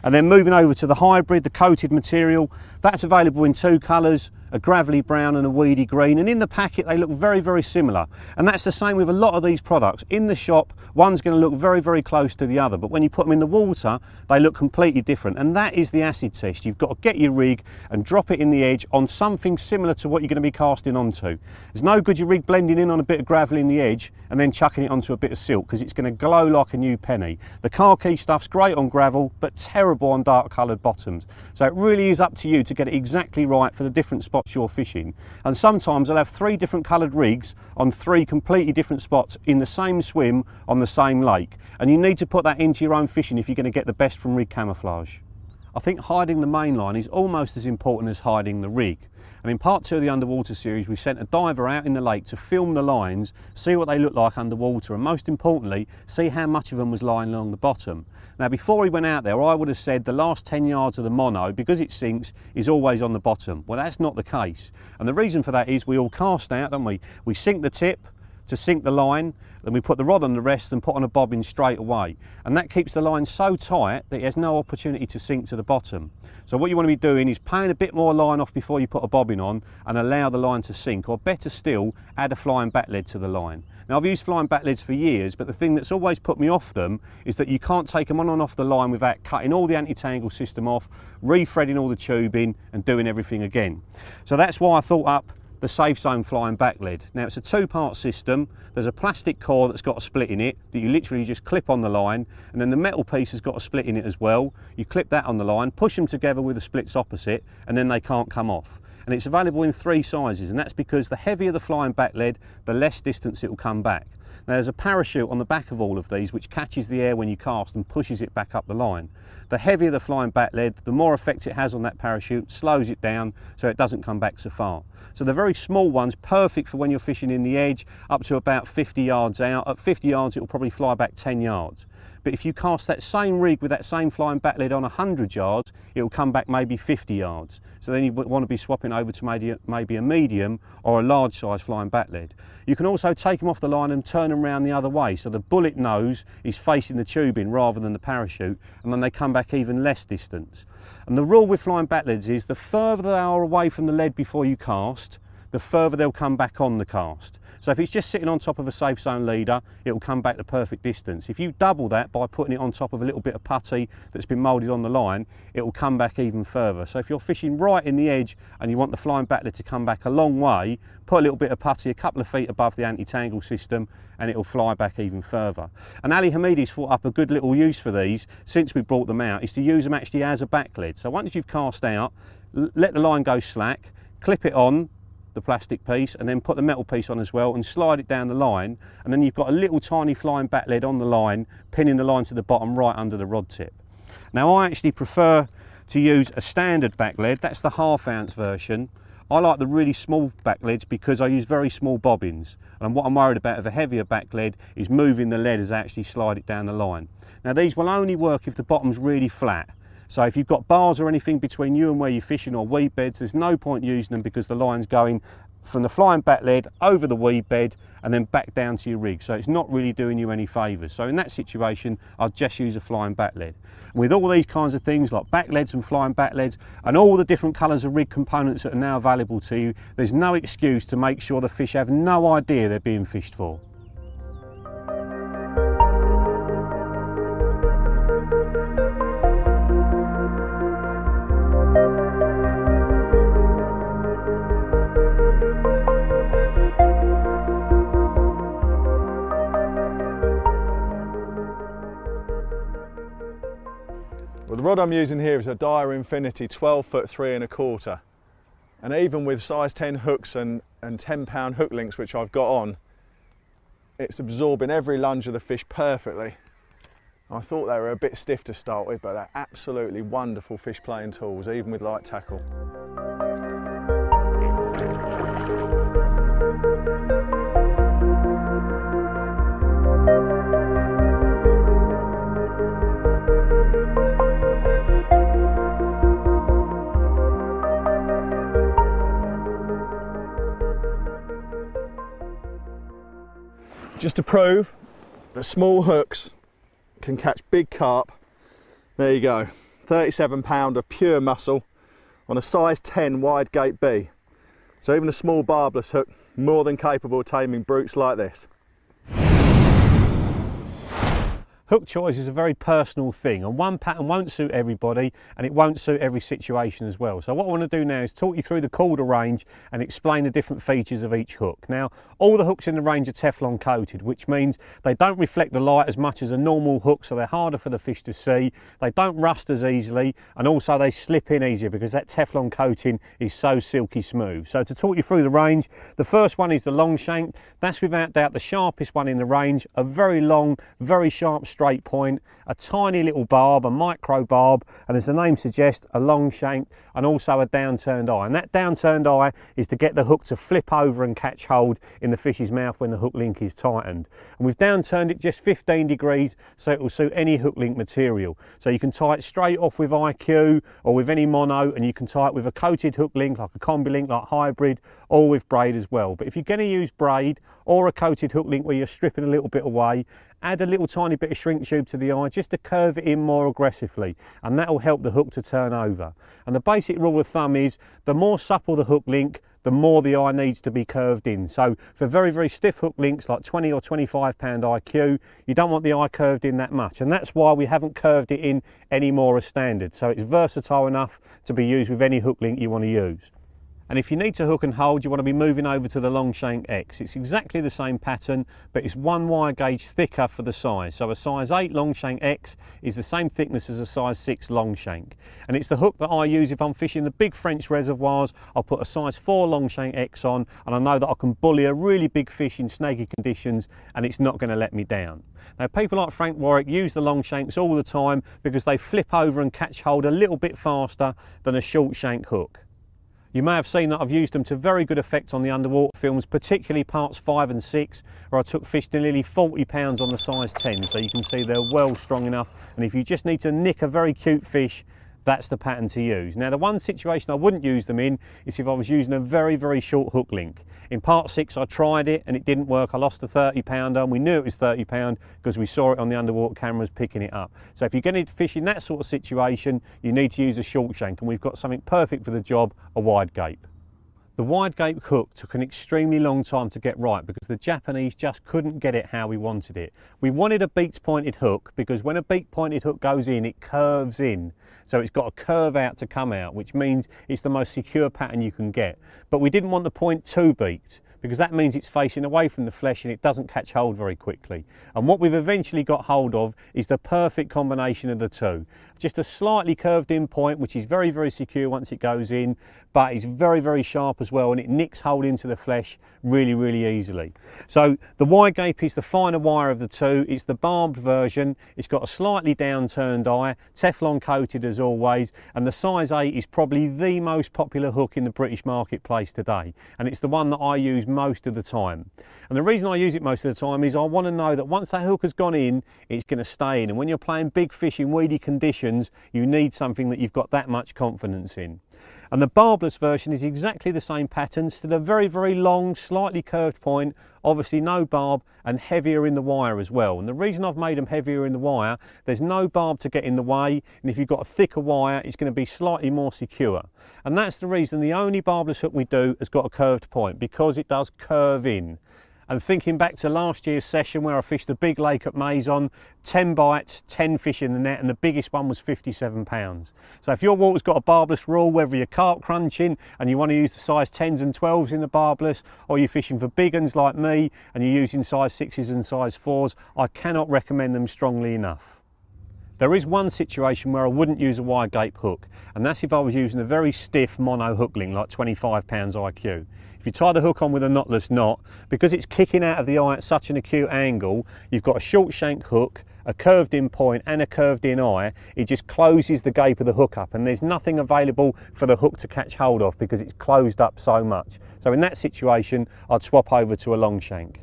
And then moving over to the hybrid, the coated material, that's available in 2 colours, a gravelly brown and a weedy green, and in the packet they look very, very similar. And that's the same with a lot of these products. In the shop, one's going to look very, very close to the other, but when you put them in the water, they look completely different. And that is the acid test. You've got to get your rig and drop it in the edge on something similar to what you're going to be casting onto. There's no good your rig blending in on a bit of gravel in the edge and then chucking it onto a bit of silt, because it's going to glow like a new penny. The khaki stuff's great on gravel, but terrible on dark coloured bottoms. So it really is up to you to get it exactly right for the different spots you're fishing. And sometimes I'll have 3 different coloured rigs on 3 completely different spots in the same swim on the same lake, and you need to put that into your own fishing if you're going to get the best from rig camouflage. I think hiding the main line is almost as important as hiding the rig. And in part 2 of the underwater series, we sent a diver out in the lake to film the lines, see what they look like underwater, and most importantly, see how much of them was lying along the bottom. Now, before he went out there, I would have said the last 10 yards of the mono, because it sinks, is always on the bottom. Well, that's not the case. And the reason for that is we all cast out, don't we? We sink the tip to sink the line, then we put the rod on the rest and put on a bobbin straight away. And that keeps the line so tight that it has no opportunity to sink to the bottom. So what you want to be doing is paying a bit more line off before you put a bobbin on and allow the line to sink, or better still, add a flying back lead to the line. Now, I've used flying back leads for years, but the thing that's always put me off them is that you can't take them on and off the line without cutting all the anti-tangle system off, re-threading all the tubing and doing everything again. So that's why I thought up the Safe Zone flying back lead. Now, it's a 2-part system. There's a plastic core that's got a split in it that you literally just clip on the line, and then the metal piece has got a split in it as well. You clip that on the line, push them together with the splits opposite, and then they can't come off. And it's available in 3 sizes, and that's because the heavier the flying back lead, the less distance it will come back. Now, there's a parachute on the back of all of these which catches the air when you cast and pushes it back up the line. The heavier the flying back lead, the more effect it has on that parachute, slows it down so it doesn't come back so far. So the very small one's perfect for when you're fishing in the edge up to about 50 yards out. At 50 yards it will probably fly back 10 yards. but if you cast that same rig with that same flying back lead on 100 yards, it will come back maybe 50 yards. So then you want to be swapping over to maybe a medium or a large size flying back lead. You can also take them off the line and turn them around the other way, so the bullet nose is facing the tubing rather than the parachute, and then they come back even less distance. And the rule with flying back leads is the further they are away from the lead before you cast, the further they'll come back on the cast. So if it's just sitting on top of a safe zone leader, it will come back the perfect distance. If you double that by putting it on top of a little bit of putty that's been moulded on the line, it will come back even further. So if you're fishing right in the edge and you want the flying back lead to come back a long way, put a little bit of putty a couple of feet above the anti-tangle system and it will fly back even further. And Ali Hamidi's thought up a good little use for these since we brought them out, is to use them actually as a back lead. So once you've cast out, let the line go slack, clip it on the plastic piece and then put the metal piece on as well and slide it down the line, and then you've got a little tiny flying back lead on the line, pinning the line to the bottom right under the rod tip. Now I actually prefer to use a standard back lead, that's the 1/2 ounce version. I like the really small back leads because I use very small bobbins, and what I'm worried about of a heavier back lead is moving the lead as I actually slide it down the line. Now these will only work if the bottom's really flat. So if you've got bars or anything between you and where you're fishing, or weed beds, there's no point using them because the line's going from the flying back lead over the weed bed and then back down to your rig. So it's not really doing you any favours. So in that situation, I'll just use a flying back lead. With all these kinds of things like back leads and flying back leads and all the different colours of rig components that are now available to you, there's no excuse to make sure the fish have no idea they're being fished for. Well, the rod I'm using here is a Dyer Infinity 12-foot 3 1/4, and even with size 10 hooks and 10-pound hook links which I've got on, it's absorbing every lunge of the fish perfectly. I thought they were a bit stiff to start with, but they're absolutely wonderful fish playing tools, even with light tackle. Just to prove that small hooks can catch big carp, there you go, 37 pound of pure muscle on a size 10 wide gate B. So even a small barbless hook, more than capable of taming brutes like this. Hook choice is a very personal thing, and one pattern won't suit everybody and it won't suit every situation as well. So what I want to do now is talk you through the Calder range and explain the different features of each hook. Now, all the hooks in the range are Teflon coated, which means they don't reflect the light as much as a normal hook, so they're harder for the fish to see. They don't rust as easily, and also they slip in easier because that Teflon coating is so silky smooth. So to talk you through the range, the first one is the long shank. That's without doubt the sharpest one in the range. A very long, very sharp straight point, a tiny little barb, a micro barb, and as the name suggests, a long shank, and also a downturned eye. And that downturned eye is to get the hook to flip over and catch hold in the fish's mouth when the hook link is tightened. And we've downturned it just 15 degrees so it will suit any hook link material. So you can tie it straight off with IQ or with any mono, and you can tie it with a coated hook link like a combi link, like hybrid, or with braid as well. But if you're going to use braid or a coated hook link where you're stripping a little bit away, add a little tiny bit of shrink tube to the eye just to curve it in more aggressively, and that will help the hook to turn over. And the basic rule of thumb is the more supple the hook link, the more the eye needs to be curved in. So for very, very stiff hook links like 20 or 25 pound IQ, you don't want the eye curved in that much, and that's why we haven't curved it in any more as standard. So it's versatile enough to be used with any hook link you want to use. And if you need to hook and hold, you want to be moving over to the long shank X. It's exactly the same pattern, but it's 1 wire gauge thicker for the size. So a size 8 long shank X is the same thickness as a size 6 long shank. And it's the hook that I use if I'm fishing the big French reservoirs. I'll put a size 4 long shank X on, and I know that I can bully a really big fish in snaky conditions and it's not going to let me down. Now, people like Frank Warwick use the long shanks all the time because they flip over and catch hold a little bit faster than a short shank hook. You may have seen that I've used them to very good effect on the underwater films, particularly parts 5 and 6, where I took fish to nearly 40 pounds on the size 10, so you can see they're well strong enough, and if you just need to nick a very cute fish, that's the pattern to use. Now, the one situation I wouldn't use them in is if I was using a very, very short hook link. In part 6 I tried it and it didn't work. I lost a 30 pounder, and we knew it was 30 pound because we saw it on the underwater cameras picking it up. So if you're going to fish in that sort of situation, you need to use a short shank, and we've got something perfect for the job, a wide gape. The wide gape hook took an extremely long time to get right because the Japanese just couldn't get it how we wanted it. We wanted a beak pointed hook because when a beak pointed hook goes in, it curves in. So it's got a curve out to come out, which means it's the most secure pattern you can get. But we didn't want the point too beaked, because that means it's facing away from the flesh and it doesn't catch hold very quickly. And what we've eventually got hold of is the perfect combination of the two. Just a slightly curved in point, which is very, very secure once it goes in, but it's very, very sharp as well, and it nicks hold into the flesh really, really easily. So the wide gape is the finer wire of the two. It's the barbed version. It's got a slightly downturned eye, Teflon coated as always, and the size 8 is probably the most popular hook in the British marketplace today, and it's the one that I use most of the time. And the reason I use it most of the time is I want to know that once that hook has gone in, it's going to stay in, and when you're playing big fish in weedy conditions, you need something that you've got that much confidence in. And the barbless version is exactly the same pattern, still a very, very long, slightly curved point, obviously no barb, and heavier in the wire as well. And the reason I've made them heavier in the wire, there's no barb to get in the way, and if you've got a thicker wire, it's going to be slightly more secure. And that's the reason the only barbless hook we do has got a curved point, because it does curve in. And thinking back to last year's session where I fished the big lake at Maison, 10 bites, 10 fish in the net, and the biggest one was 57 pounds. So if your water's got a barbless rule, whether you're carp crunching and you want to use the size 10s and 12s in the barbless, or you're fishing for big uns like me and you're using size 6s and size 4s, I cannot recommend them strongly enough. There is one situation where I wouldn't use a wide gape hook, and that's if I was using a very stiff mono hook link like 25 pounds IQ. If you tie the hook on with a knotless knot, because it's kicking out of the eye at such an acute angle, you've got a short shank hook, a curved in point and a curved in eye, it just closes the gape of the hook up, and there's nothing available for the hook to catch hold of because it's closed up so much. So in that situation, I'd swap over to a long shank.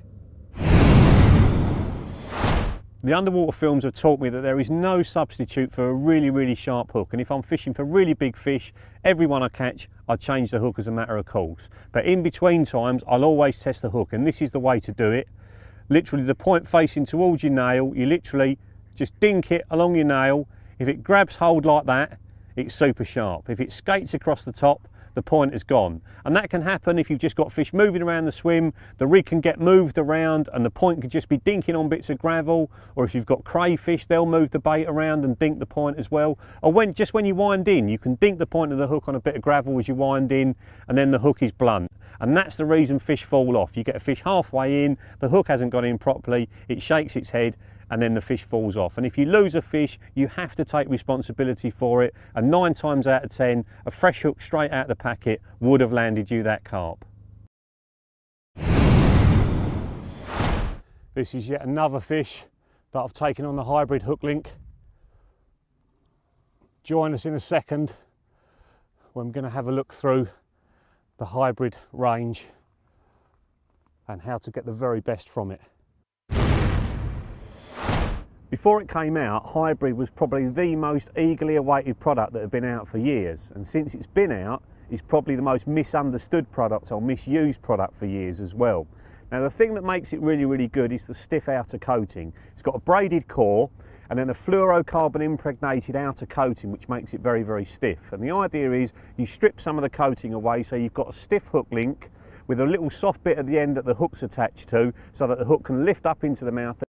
The underwater films have taught me that there is no substitute for a really, really sharp hook, and if I'm fishing for really big fish, every one I catch, I change the hook as a matter of course. But in between times, I'll always test the hook, and this is the way to do it. Literally the point facing towards your nail, you literally just dink it along your nail. If it grabs hold like that, it's super sharp. If it skates across the top, the point is gone. And that can happen if you've just got fish moving around the swim, the rig can get moved around and the point could just be dinking on bits of gravel, or if you've got crayfish, they'll move the bait around and dink the point as well. Or just when you wind in, you can dink the point of the hook on a bit of gravel as you wind in, and then the hook is blunt. And that's the reason fish fall off. You get a fish halfway in, the hook hasn't gone in properly, it shakes its head, and then the fish falls off. And if you lose a fish, you have to take responsibility for it, and 9 times out of 10 a fresh hook straight out of the packet would have landed you that carp. This is yet another fish that I've taken on the hybrid hook link. Join us in a second when we're going to have a look through the hybrid range and how to get the very best from it. Before it came out, hybrid was probably the most eagerly awaited product that had been out for years, and since it's been out, it's probably the most misunderstood product or misused product for years as well. Now the thing that makes it really, really good is the stiff outer coating. It's got a braided core and then a fluorocarbon impregnated outer coating which makes it very, very stiff. And the idea is you strip some of the coating away so you've got a stiff hook link with a little soft bit at the end that the hook's attached to, so that the hook can lift up into the mouth